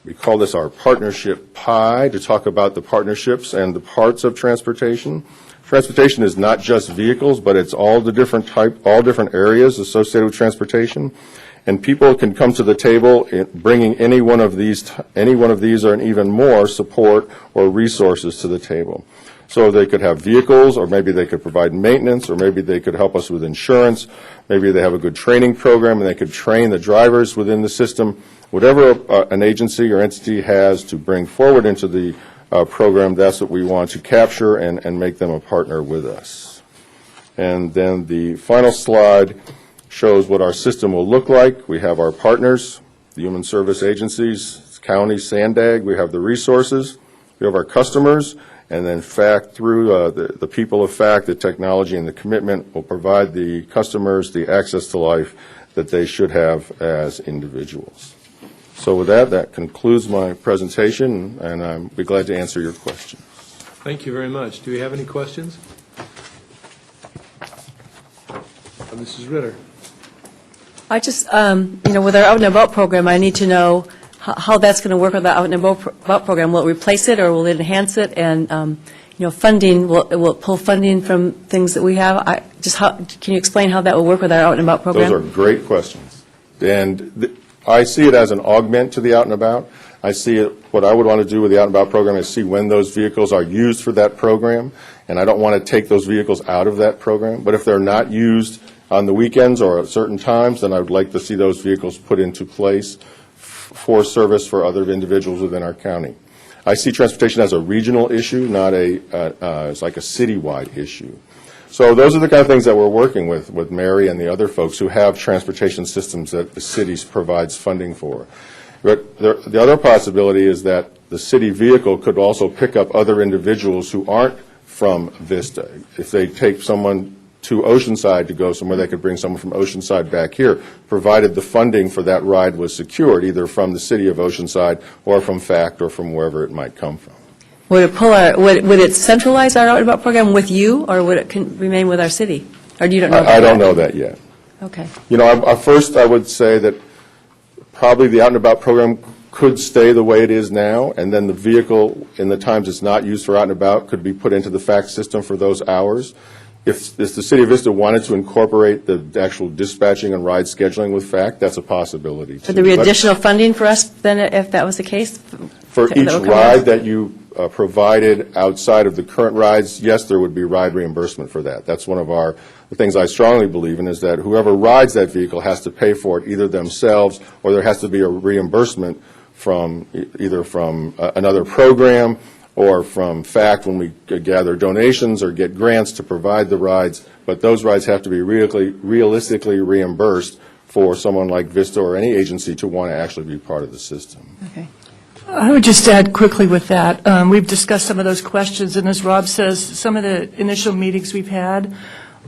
we call this our partnership pie, to talk about the partnerships and the parts of transportation. Transportation is not just vehicles, but it's all different areas associated with transportation. And people can come to the table bringing any one of these or even more support or resources to the table. So they could have vehicles, or maybe they could provide maintenance, or maybe they could help us with insurance. Maybe they have a good training program and they could train the drivers within the system. Whatever an agency or entity has to bring forward into the program, that's what we want to capture and make them a partner with us. And then the final slide shows what our system will look like. We have our partners, the human service agencies, county, Sandag. We have the resources. We have our customers. and then FACT, through the people of FACT, the technology and the commitment, will provide the customers the access to life that they should have as individuals. So with that, that concludes my presentation, and I'll be glad to answer your questions. Thank you very much. Do we have any questions? Mrs. Ritter. I just, with our Out and About program, I need to know how that's going to work with the Out and About program. Will it replace it, or will it enhance it? And, funding, will it pull funding from things that we have? Can you explain how that will work with our Out and About program? Those are great questions. And I see it as an augment to the Out and About. I see it, what I would want to do with the Out and About program is see when those vehicles are used for that program, and I don't want to take those vehicles out of that program. But if they're not used on the weekends or at certain times, then I would like to see those vehicles put into place for service for other individuals within our county. I see transportation as a regional issue, not it's like a citywide issue. So those are the kind of things that we're working with Mary and the other folks who have transportation systems that the city provides funding for. But the other possibility is that the city vehicle could also pick up other individuals who aren't from Vista. If they take someone to Oceanside to go somewhere, they could bring someone from Oceanside back here, provided the funding for that ride was secured, either from the city of Oceanside or from FACT or from wherever it might come from. Would it centralize our Out and About program with you, or would it remain with our city? Or do you don't know? I don't know that yet. Okay. First I would say that probably the Out and About program could stay the way it is now, and then the vehicle, in the times it's not used for Out and About, could be put into the FACT system for those hours. If the City of Vista wanted to incorporate the actual dispatching and ride scheduling with FACT, that's a possibility. Would there be additional funding for us then, if that was the case? For each ride that you provided outside of the current rides, yes, there would be ride reimbursement for that. That's one of the things I strongly believe in, is that whoever rides that vehicle has to pay for it either themselves, or there has to be a reimbursement from either from another program or from FACT when we gather donations or get grants to provide the rides. But those rides have to be realistically reimbursed for someone like Vista or any agency to want to actually be part of the system. Okay. I would just add quickly with that, we've discussed some of those questions, and as Rob says, some of the initial meetings we've had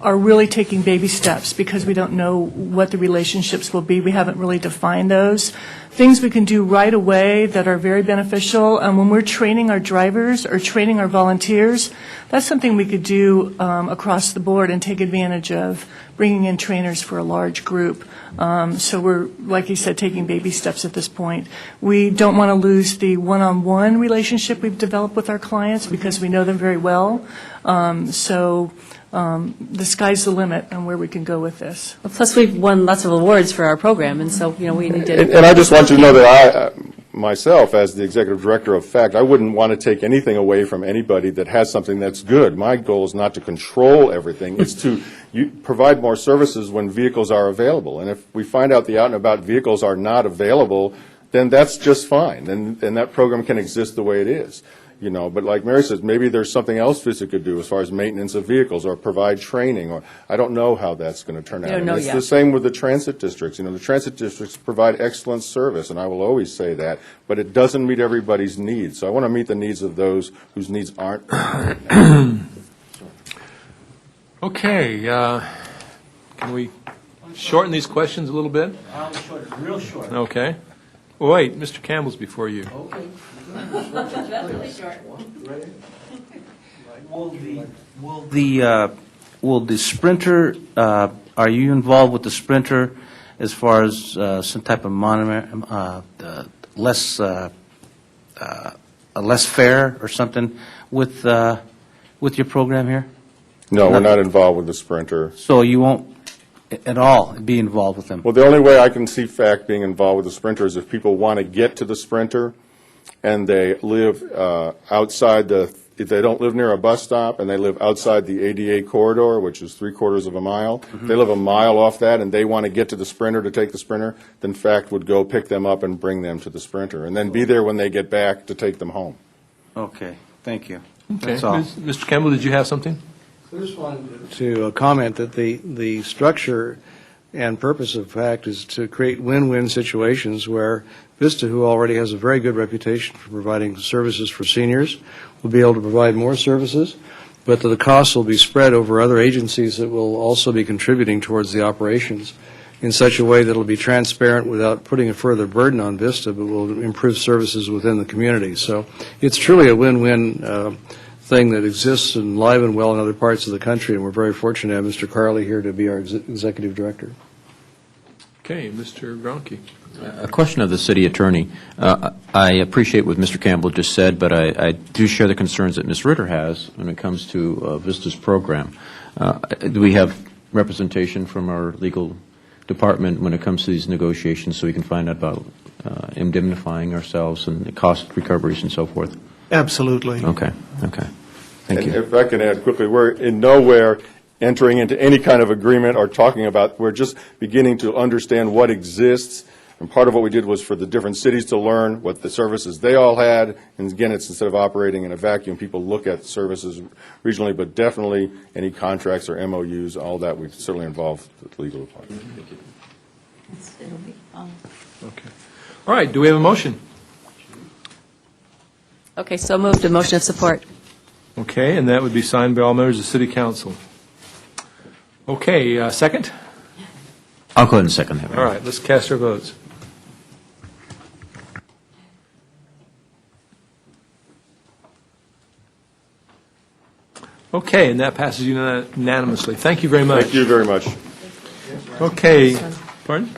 are really taking baby steps because we don't know what the relationships will be. We haven't really defined those. Things we can do right away that are very beneficial. When we're training our drivers or training our volunteers, that's something we could do across the board and take advantage of, bringing in trainers for a large group. So we're, like you said, taking baby steps at this point. We don't want to lose the one-on-one relationship we've developed with our clients because we know them very well. The sky's the limit on where we can go with this. Well, plus, we've won lots of awards for our program, and so, we need to... And I just want you to know that I, myself, as the executive director of FACT, I wouldn't want to take anything away from anybody that has something that's good. My goal is not to control everything. It's to provide more services when vehicles are available. And if we find out the Out and About vehicles are not available, then that's just fine. And that program can exist the way it is. But like Mary says, maybe there's something else Vista could do as far as maintenance of vehicles or provide training, or I don't know how that's going to turn out. Don't know it's yet. the same with the transit districts. The transit districts provide excellent service, and I will always say that, but it doesn't meet everybody's needs. So I want to meet the needs of those whose needs aren't. Okay, can we shorten these questions a little bit? I'll short it real short. Okay. Well, wait, Mr. Campbell's before you. Okay. Will the Sprinter, are you involved with the Sprinter as far as some type of monument, less fare or something with your program here? No, we're not involved with the Sprinter. So you won't at all be involved with them? Well, the only way I can see FACT being involved with the Sprinter is if people want to get to the Sprinter and they live outside if they don't live near a bus stop and they live outside the ADA corridor, which is 3/4 of a mile, if they live a mile off that and they want to get to the Sprinter to take the Sprinter, then FACT would go pick them up and bring them to the Sprinter, and then be there when they get back to take them home. Okay, thank you. Okay. That's all. Mr. Campbell, did you have something? I just wanted to comment that the structure and purpose of PACT is to create win-win situations where Vista, who already has a very good reputation for providing services for seniors, will be able to provide more services, but the costs will be spread over other agencies that will also be contributing towards the operations in such a way that it will be transparent without putting a further burden on Vista, but will improve services within the community. So it's truly a win-win thing that exists and live and well in other parts of the country, and we're very fortunate to have Mr. Carley here to be our executive director. Okay, Mr. Gronke. A question of the city attorney. I appreciate what Mr. Campbell just said, but I do share the concerns that Ms. Ritter has when it comes to Vista's program. Do we have representation from our legal department when it comes to these negotiations so we can find out about indemnifying ourselves and the cost recoveries and so forth? Absolutely. Okay. Thank you. If I can add quickly, we're in nowhere entering into any kind of agreement or talking about, we're just beginning to understand what exists. And part of what we did was for the different cities to learn what the services they all had. And again, it's instead of operating in a vacuum, people look at services regionally, but definitely any contracts or MOUs, all that, we certainly involve the legal department. Okay. All right, do we have a motion? Okay, so moved. A motion of support. Okay, and that would be signed by all members of the City Council. Okay, second? I'll go ahead and second that. All right, let's cast our votes. Okay, and that passes unanimously. Thank you very much. Thank you very much. Okay, pardon?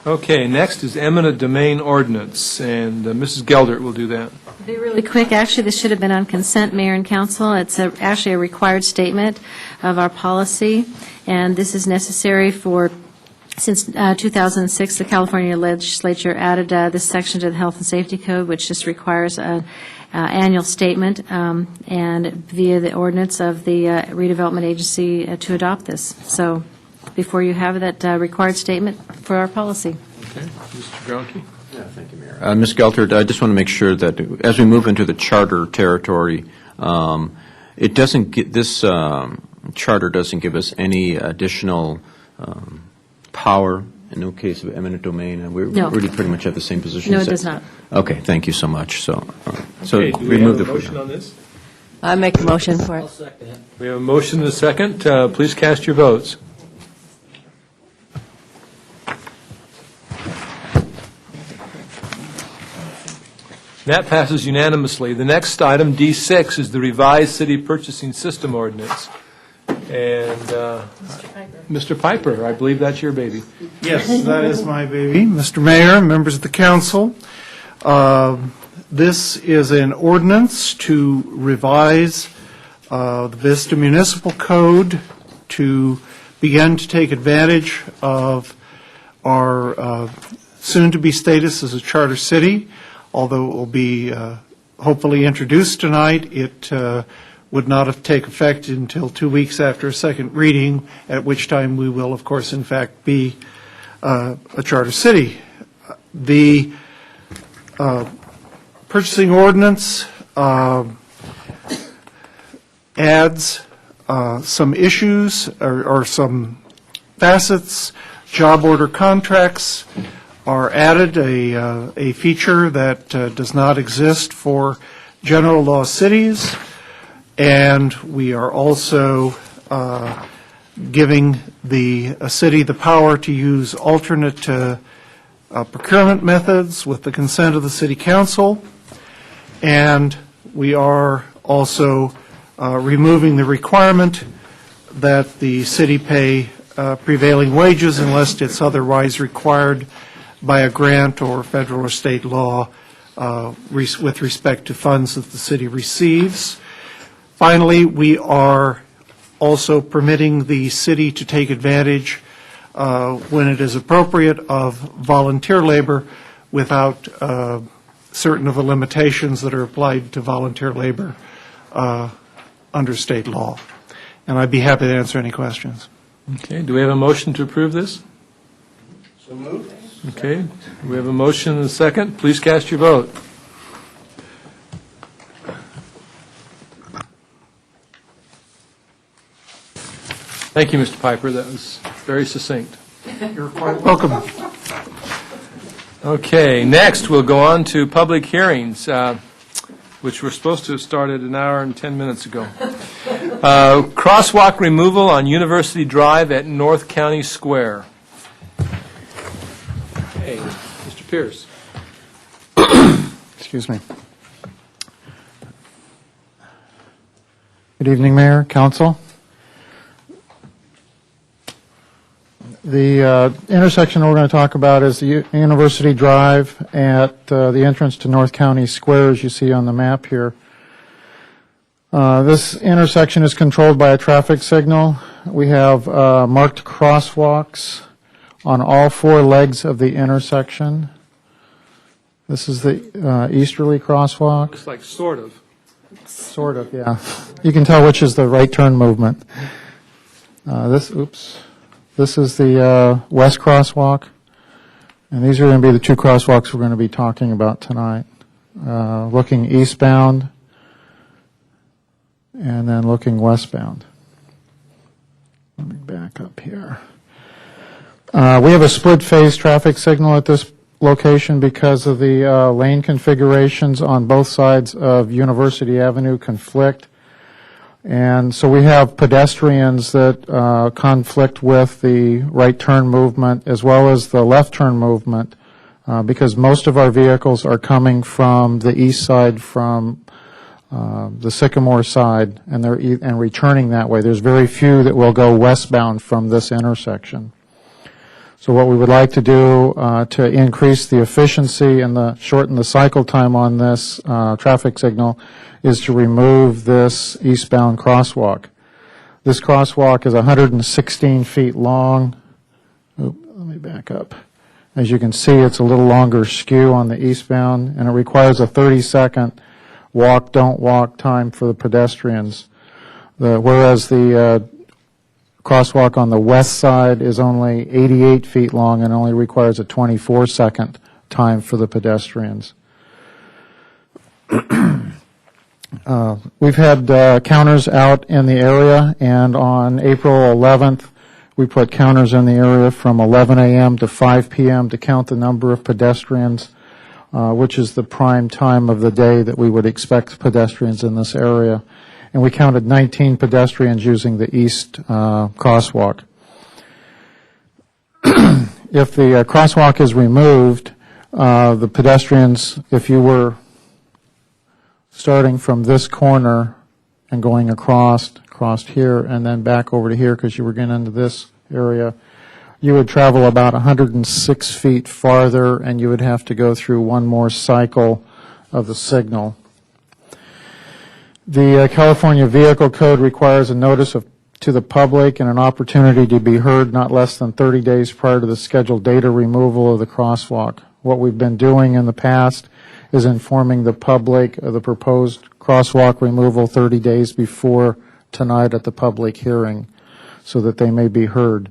Okay, next is eminent domain ordinance, and Mrs. Geldert will do that. Be really quick. Actually, this should have been on consent, Mayor and Council. It's actually a required statement of our policy, and this is necessary for, since 2006, the California legislature added this section to the Health and Safety Code, which just requires an annual statement and via the ordinance of the redevelopment agency to adopt this. So before you have that required statement for our policy. Okay, Mr. Gronke. Thank you, Mayor. Ms. Geltert, I just want to make sure that as we move into the charter territory, it doesn't get, this charter doesn't give us any additional power in no case of eminent domain, and we're really pretty much at the same position. No, it does not. Okay, thank you so much. So Okay, do we have a motion on this? I make a motion for it. We have a motion and a second. Please cast your votes. That passes unanimously. The next item, D6, is the revised city purchasing system ordinance. And Mr. Piper, I believe that's your baby. Yes, that is my baby. Mr. Mayor, members of the council, this is an ordinance to revise the Vista Municipal Code to begin to take advantage of our soon-to-be status as a charter city. Although it will be hopefully introduced tonight, it would not have take effect until 2 weeks after a second reading, at which time we will, of course, in fact, be a charter city. The purchasing ordinance adds some issues or some facets. Job order contracts are added, a feature that does not exist for general law cities, and we are also giving the city the power to use alternate procurement methods with the consent of the city council, and we are also removing the requirement that the city pay prevailing wages unless it's otherwise required by a grant or federal or state law with respect to funds that the city receives. Finally, we are also permitting the city to take advantage, when it is appropriate, of volunteer labor without certain of the limitations that are applied to volunteer labor under state law. And I'd be happy to answer any questions. Okay, do we have a motion to approve this? So moved. Okay, we have a motion and a second. Please cast your vote. Thank you, Mr. Piper. That was very succinct. You're quite welcome. Okay, next we'll go on to public hearings, which were supposed to have started an hour and 10 minutes ago. Crosswalk removal on University Drive at North County Square. Hey, Mr. Pierce. Excuse me. Good evening, Mayor, Council. The intersection we're going to talk about is the University Drive at the entrance to North County Square, as you see on the map here. This intersection is controlled by a traffic signal. We have marked crosswalks on all four legs of the intersection. This is the easterly crosswalk. Looks like sort of. Sort of, yeah. You can tell which is the right turn movement. This is the west crosswalk, and these are going to be the two crosswalks we're going to be talking about tonight. Looking eastbound, and then looking westbound. Let me back up here. We have a split-phase traffic signal at this location because of the lane configurations on both sides of University Avenue conflict. And so we have pedestrians that conflict with the right turn movement as well as the left turn movement because most of our vehicles are coming from the east side from the Sycamore side and returning that way. There's very few that will go westbound from this intersection. So what we would like to do to increase the efficiency and shorten the cycle time on this traffic signal is to remove this eastbound crosswalk. This crosswalk is 116 feet long. Let me back up. As you can see, it's a little longer skew on the eastbound, and it requires a 30-second walk, don't walk time for the pedestrians. Whereas the crosswalk on the west side is only 88 feet long and only requires a 24-second time for the pedestrians. We've had counters out in the area, and on April 11th, we put counters in the area from 11 a.m. to 5 p.m. to count the number of pedestrians, which is the prime time of the day that we would expect pedestrians in this area. And we counted 19 pedestrians using the east crosswalk. If the crosswalk is removed, the pedestrians, if you were starting from this corner and going across here and then back over to here because you were getting into this area, you would travel about 106 feet farther and you would have to go through one more cycle of the signal. The California Vehicle Code requires a notice to the public and an opportunity to be heard not less than 30 days prior to the scheduled date of removal of the crosswalk. What we've been doing in the past is informing the public of the proposed crosswalk removal 30 days before tonight at the public hearing so that they may be heard.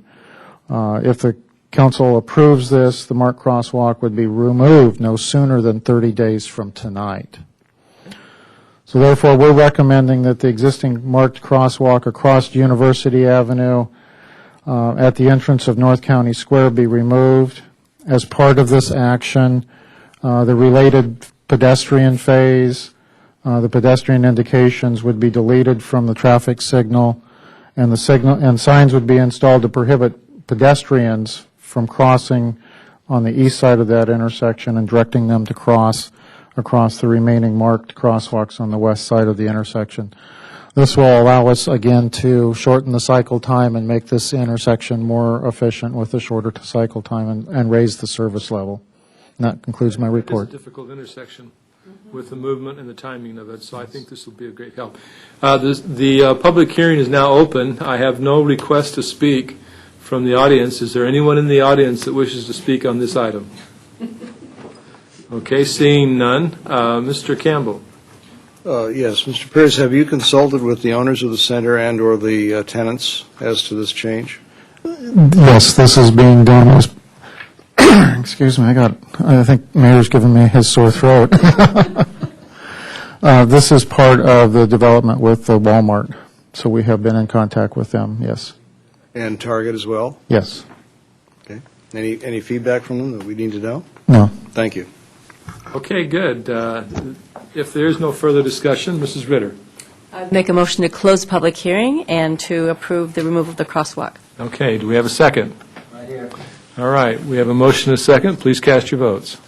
If the council approves this, the marked crosswalk would be removed no sooner than 30 days from tonight. So therefore, we're recommending that the existing marked crosswalk across University Avenue at the entrance of North County Square be removed. As part of this action, the related pedestrian phase, the pedestrian indications would be deleted from the traffic signal, and signs would be installed to prohibit pedestrians from crossing on the east side of that intersection and directing them to cross across the remaining marked crosswalks on the west side of the intersection. This will allow us, again, to shorten the cycle time and make this intersection more efficient with a shorter cycle time and raise the service level. And that concludes my report. It's a difficult intersection with the movement and the timing of it, so I think this will be a great help. The public hearing is now open. I have no request to speak from the audience. Is there anyone in the audience that wishes to speak on this item? Okay, seeing none. Mr. Campbell. Yes, Mr. Pierce, have you consulted with the owners of the center and or the tenants as to this change? Yes, this is being done as, excuse me, I think Mayor's given me his sore throat. This is part of the development with the Walmart, so we have been in contact with them, yes. And Target as well? Yes. Okay. Any feedback from them that we need to know? No. Thank you. Okay, good. If there's no further discussion, Mrs. Ritter. I'd make a motion to close the public hearing and to approve the removal of the crosswalk. Okay, do we have a second? Right here. All right, we have a motion and a second. Please cast your votes.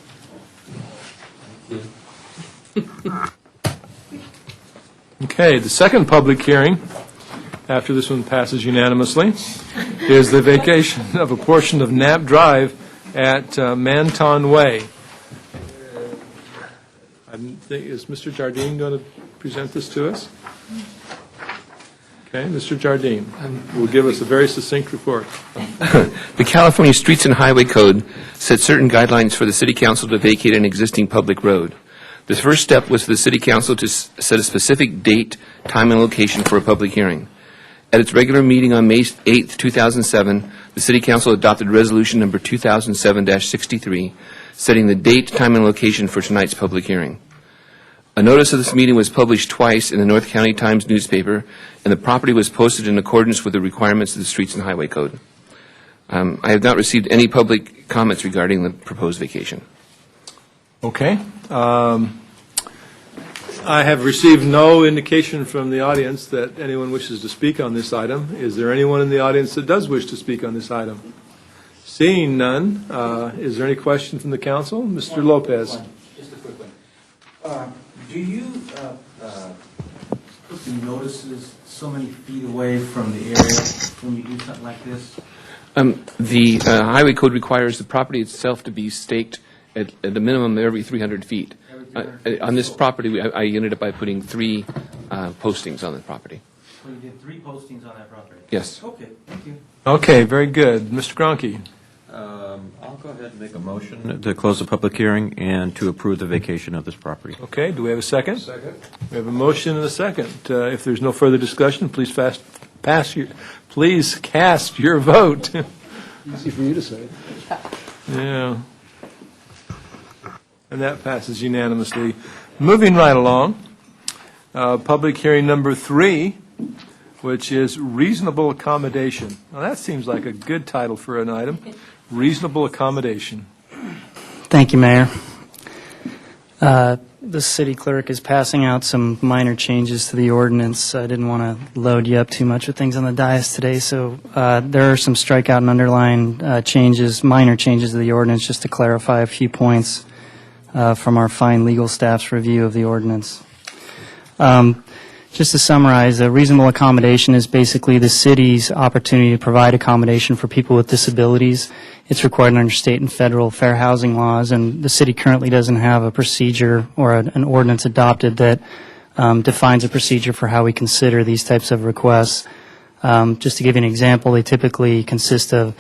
Okay, the second public hearing, after this one passes unanimously, is the vacation of a portion of Knapp Drive at Manton Way. Is Mr. Jardine going to present this to us? Okay, Mr. Jardine will give us a very succinct report. The California Streets and Highway Code sets certain guidelines for the City Council to vacate an existing public road. The first step was for the City Council to set a specific date, time, and location for a public hearing. At its regular meeting on May 8, 2007, the City Council adopted Resolution Number 2007-63, setting the date, time, and location for tonight's public hearing. A notice of this meeting was published twice in the North County Times newspaper, and the property was posted in accordance with the requirements of the Streets and Highway Code. I have not received any public comments regarding the proposed vacation. Okay. I have received no indication from the audience that anyone wishes to speak on this item. Is there anyone in the audience that does wish to speak on this item? Seeing none, is there any question from the council? Mr. Lopez. Just a quick one. Do you put the notices so many feet away from the area when you do something like this? The Highway Code requires the property itself to be staked at a minimum every 300 feet. On this property, I ended up by putting 3 postings on the property. So you did 3 postings on that property? Yes. Okay, thank you. Okay, very good. Mr. Gronke. I'll go ahead and make a motion to close the public hearing and to approve the vacation of this property. Okay, do we have a second? Second. We have a motion and a second. If there's no further discussion, please cast your vote. Easy for you to say. Yeah. And that passes unanimously. Moving right along, public hearing number 3, which is reasonable accommodation. Now, that seems like a good title for an item, reasonable accommodation. Thank you, Mayor. The city clerk is passing out some minor changes to the ordinance. I didn't want to load you up too much with things on the dais today, so there are some strikeout and underline changes, minor changes to the ordinance, just to clarify a few points from our fine legal staff's review of the ordinance. Just to summarize, a reasonable accommodation is basically the city's opportunity to provide accommodation for people with disabilities. It's required under state and federal fair housing laws, and the city currently doesn't have a procedure or an ordinance adopted that defines a procedure for how we consider these types of requests. Just to give you an example, they typically consist of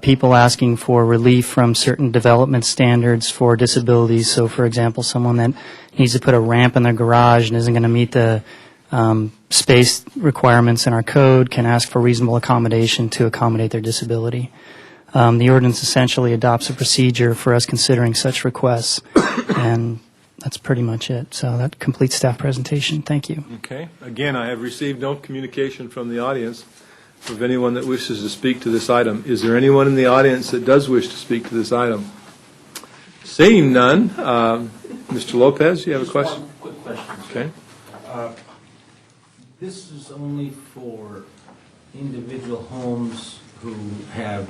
people asking for relief from certain development standards for disabilities. So, for example, someone that needs to put a ramp in their garage and isn't going to meet the space requirements in our code can ask for reasonable accommodation to accommodate their disability. The ordinance essentially adopts a procedure for us considering such requests, and that's pretty much it. So that completes staff presentation. Thank you. Okay. Again, I have received no communication from the audience of anyone that wishes to speak to this item. Is there anyone in the audience that does wish to speak to this item? Seeing none, Mr. Lopez, you have a question? One quick question. Okay. This is only for individual homes who have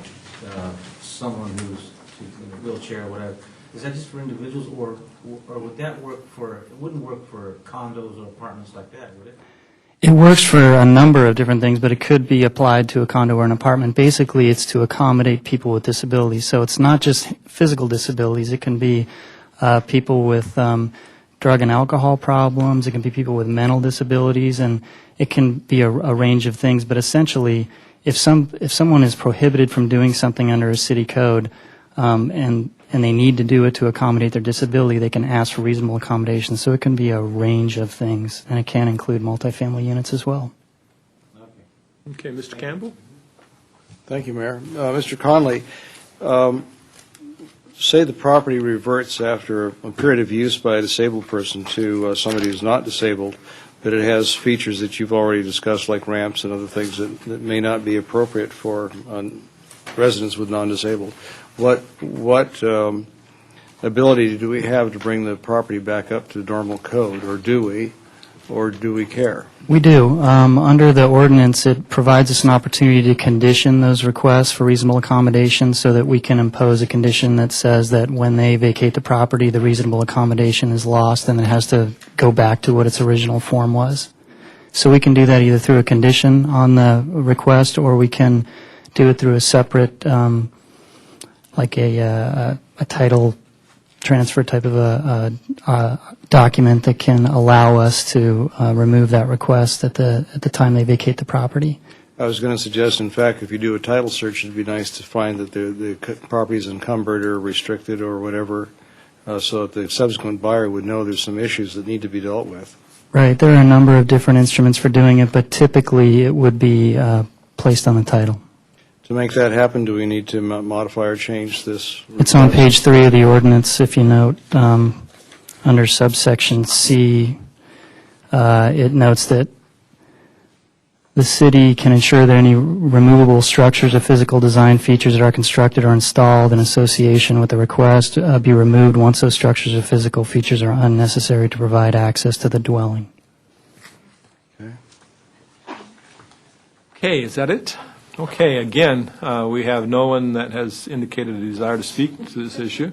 someone who's in a wheelchair or whatever. Is that just for individuals, or would that work for, it wouldn't work for condos or apartments like that, would it? It works for a number of different things, but it could be applied to a condo or an apartment. Basically, it's to accommodate people with disabilities. So it's not just physical disabilities. It can be people with drug and alcohol problems. It can be people with mental disabilities, and it can be a range of things. But essentially, if someone is prohibited from doing something under a city code, and they need to do it to accommodate their disability, they can ask for reasonable accommodations. So it can be a range of things, and it can include multifamily units as well. Okay, Mr. Campbell? Thank you, Mayor. Mr. Conley, say the property reverts after a period of use by a disabled person to somebody who's not disabled, but it has features that you've already discussed, like ramps and other things that may not be appropriate for residents with non-disabled. What ability do we have to bring the property back up to normal code, or do we care? We do. Under the ordinance, it provides us an opportunity to condition those requests for reasonable accommodation so that we can impose a condition that says that when they vacate the property, the reasonable accommodation is lost and it has to go back to what its original form was. So we can do that either through a condition on the request, or we can do it through a separate, like a title transfer type of a document that can allow us to remove that request at the time they vacate the property. I was going to suggest, in fact, if you do a title search, it'd be nice to find that the property is encumbered or restricted or whatever, so that the subsequent buyer would know there's some issues that need to be dealt with. Right. There are a number of different instruments for doing it, but typically it would be placed on the title. To make that happen, do we need to modify or change this? It's on page 3 of the ordinance, if you note, under subsection C, it notes that the city can ensure that any removable structures or physical design features that are constructed or installed in association with the request be removed once those structures or physical features are unnecessary to provide access to the dwelling. Okay, is that it? Okay, again, we have no one that has indicated a desire to speak to this issue.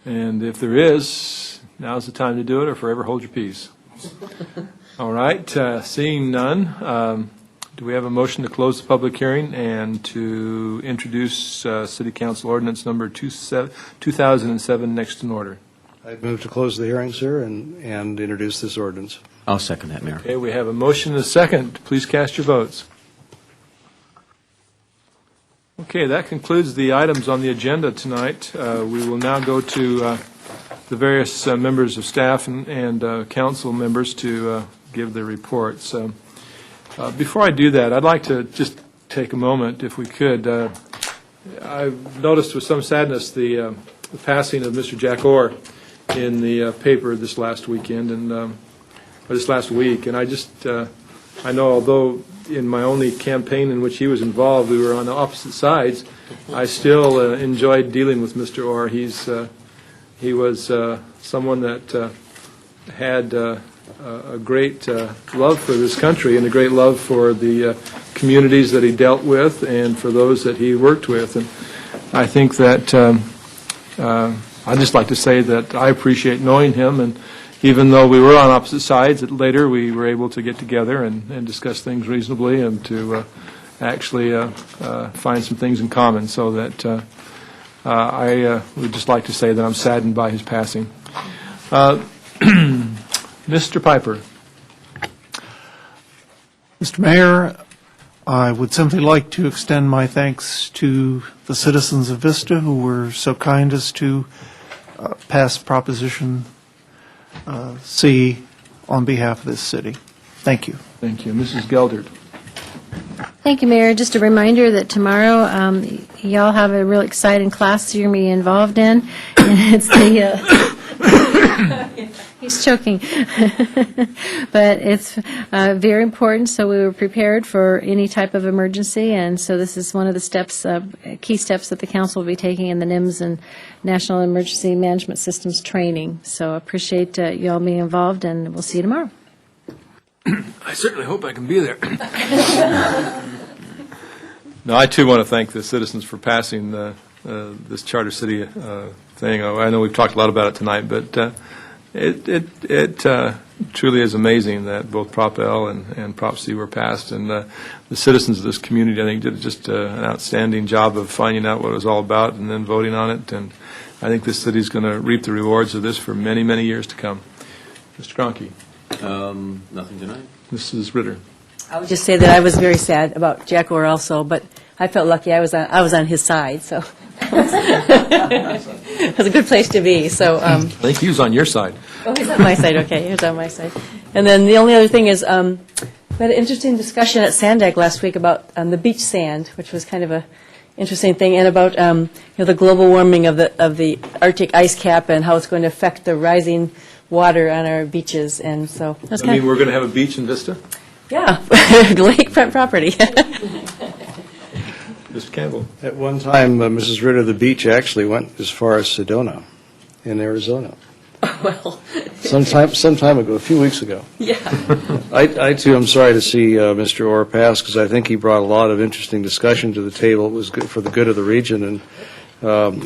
And if there is, now's the time to do it, or forever hold your peace. All right, seeing none, do we have a motion to close the public hearing and to introduce City Council Ordinance number 2007 next in order? I'd move to close the hearing, sir, and introduce this ordinance. I'll second that, Mayor. Okay, we have a motion and a second. Please cast your votes. Okay, that concludes the items on the agenda tonight. We will now go to the various members of staff and council members to give their reports. Before I do that, I'd like to just take a moment, if we could. I've noticed with some sadness the passing of Mr. Jack Orr in the paper this last weekend, or this last week. And I know although in my only campaign in which he was involved, we were on the opposite sides, I still enjoyed dealing with Mr. Orr. He was someone that had a great love for this country and a great love for the communities that he dealt with and for those that he worked with. And I think that I'd just like to say that I appreciate knowing him, and even though we were on opposite sides, later we were able to get together and discuss things reasonably and to actually find some things in common, so that I would just like to say that I'm saddened by his passing. Mr. Piper. Mr. Mayor, I would simply like to extend my thanks to the citizens of Vista who were so kind as to pass Proposition C on behalf of this city. Thank you. Thank you. Mrs. Geldert. Thank you, Mayor. Just a reminder that tomorrow y'all have a real exciting class you're going to be involved in, and it's the he's choking. But it's very important, so we were prepared for any type of emergency, and so this is one of the steps, key steps that the council will be taking in the NIMS and National Emergency Management Systems training. So I appreciate y'all being involved, and we'll see you tomorrow. I certainly hope I can be there. No, I too want to thank the citizens for passing this Charter City thing. I know we've talked a lot about it tonight, but it truly is amazing that both Prop L and Prop C were passed, and the citizens of this community, I think, did just an outstanding job of finding out what it was all about and then voting on it. And I think this city is going to reap the rewards of this for many, many years to come. Mr. Cronky. Nothing tonight. Mrs. Ritter. I would just say that I was very sad about Jack Orr also, but I felt lucky I was on his side, so it was a good place to be. So I think he was on your side. Oh, he's on my side. Okay, he was on my side. And then the only other thing is we had an interesting discussion at Sandag last week about the beach sand, which was kind of a interesting thing, and about the global warming of the Arctic ice cap and how it's going to affect the rising water on our beaches. And so that's I mean, we're going to have a beach in Vista? Yeah, lakefront property. Mr. Mr. Campbell. At one time, Mrs. Ritter, the beach actually went as far as Sedona in Arizona. Well, Some time ago, a few weeks ago. yeah. I too am sorry to see Mr. Orr pass, because I think he brought a lot of interesting discussion to the table. It was good for the good of the region, and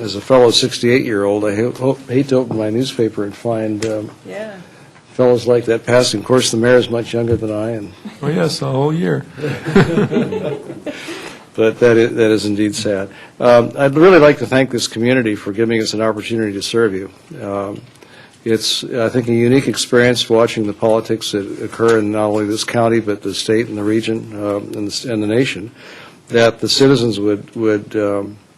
as a fellow 68-year-old, I hate to open my newspaper and find Yeah. fellows like that passing. Of course, the mayor is much younger than I, and Oh, yes, a whole year. but that is indeed sad. I'd really like to thank this community for giving us an opportunity to serve you. It's, I think, a unique experience watching the politics that occur in not only this county, but the state and the region and the nation, that the citizens would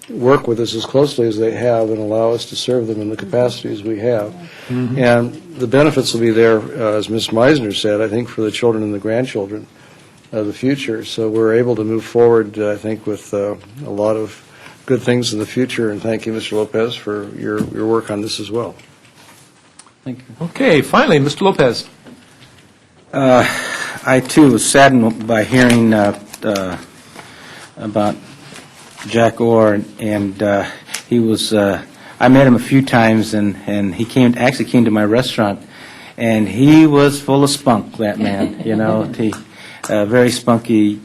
work with us as closely as they have and allow us to serve them in the capacities we have. And the benefits will be there, as Ms. Meisner said, I think, for the children and the grandchildren of the future. So we're able to move forward, I think, with a lot of good things in the future. And thank you, Mr. Lopez, for your work on this as well. Thank you. Okay, finally, Mr. Lopez. I, too, was saddened by hearing about Jack Orr, and he was, I met him a few times, and he actually came to my restaurant, and he was full of spunk, that man, you know, very spunky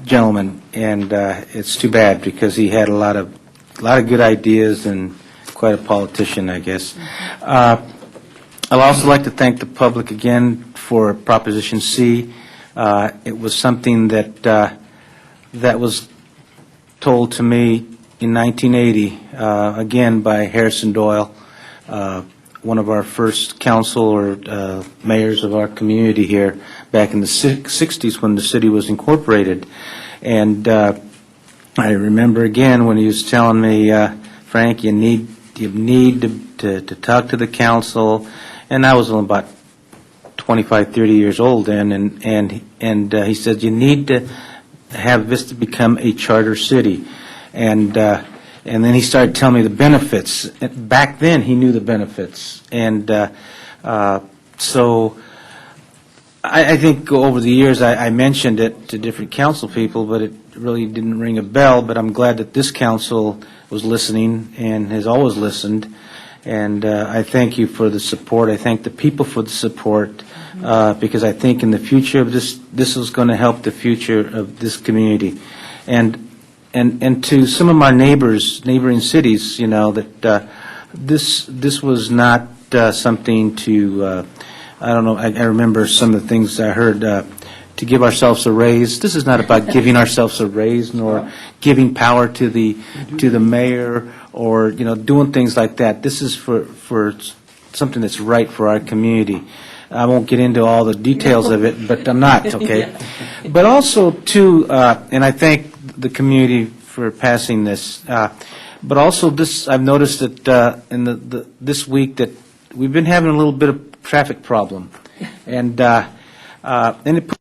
gentleman, and it's too bad, because he had a lot of good ideas and quite a politician, I guess. I'd also like to thank the public again for Proposition C. It was something that was told to me in 1980, again by Harrison Doyle, one of our first council or mayors of our community here back in the 60s when the city was incorporated. And I remember again when he was telling me, Frank, you need to talk to the council, and I was only about 25, 30 years old then, and he said you need to have Vista become a charter city, and then he started telling me the benefits. Back then, he knew the benefits, and so I think over the years I mentioned it to different council people, but it really didn't ring a bell. But I'm glad that this council was listening and has always listened, and I thank you for the support. I thank the people for the support, because I think in the future of this is going to help the future of this community, and to some of my neighboring cities, you know, that this was not something to I don't know. I remember some of the things I heard. To give ourselves a raise. This is not about giving ourselves a raise, nor giving power to the mayor, or doing things like that. This is for something that's right for our community. I won't get into all the details of it, but I'm not, okay? But also, too, and I thank the community for passing this, but also this, I've noticed that in this week that we've been having a little bit of traffic problem, and it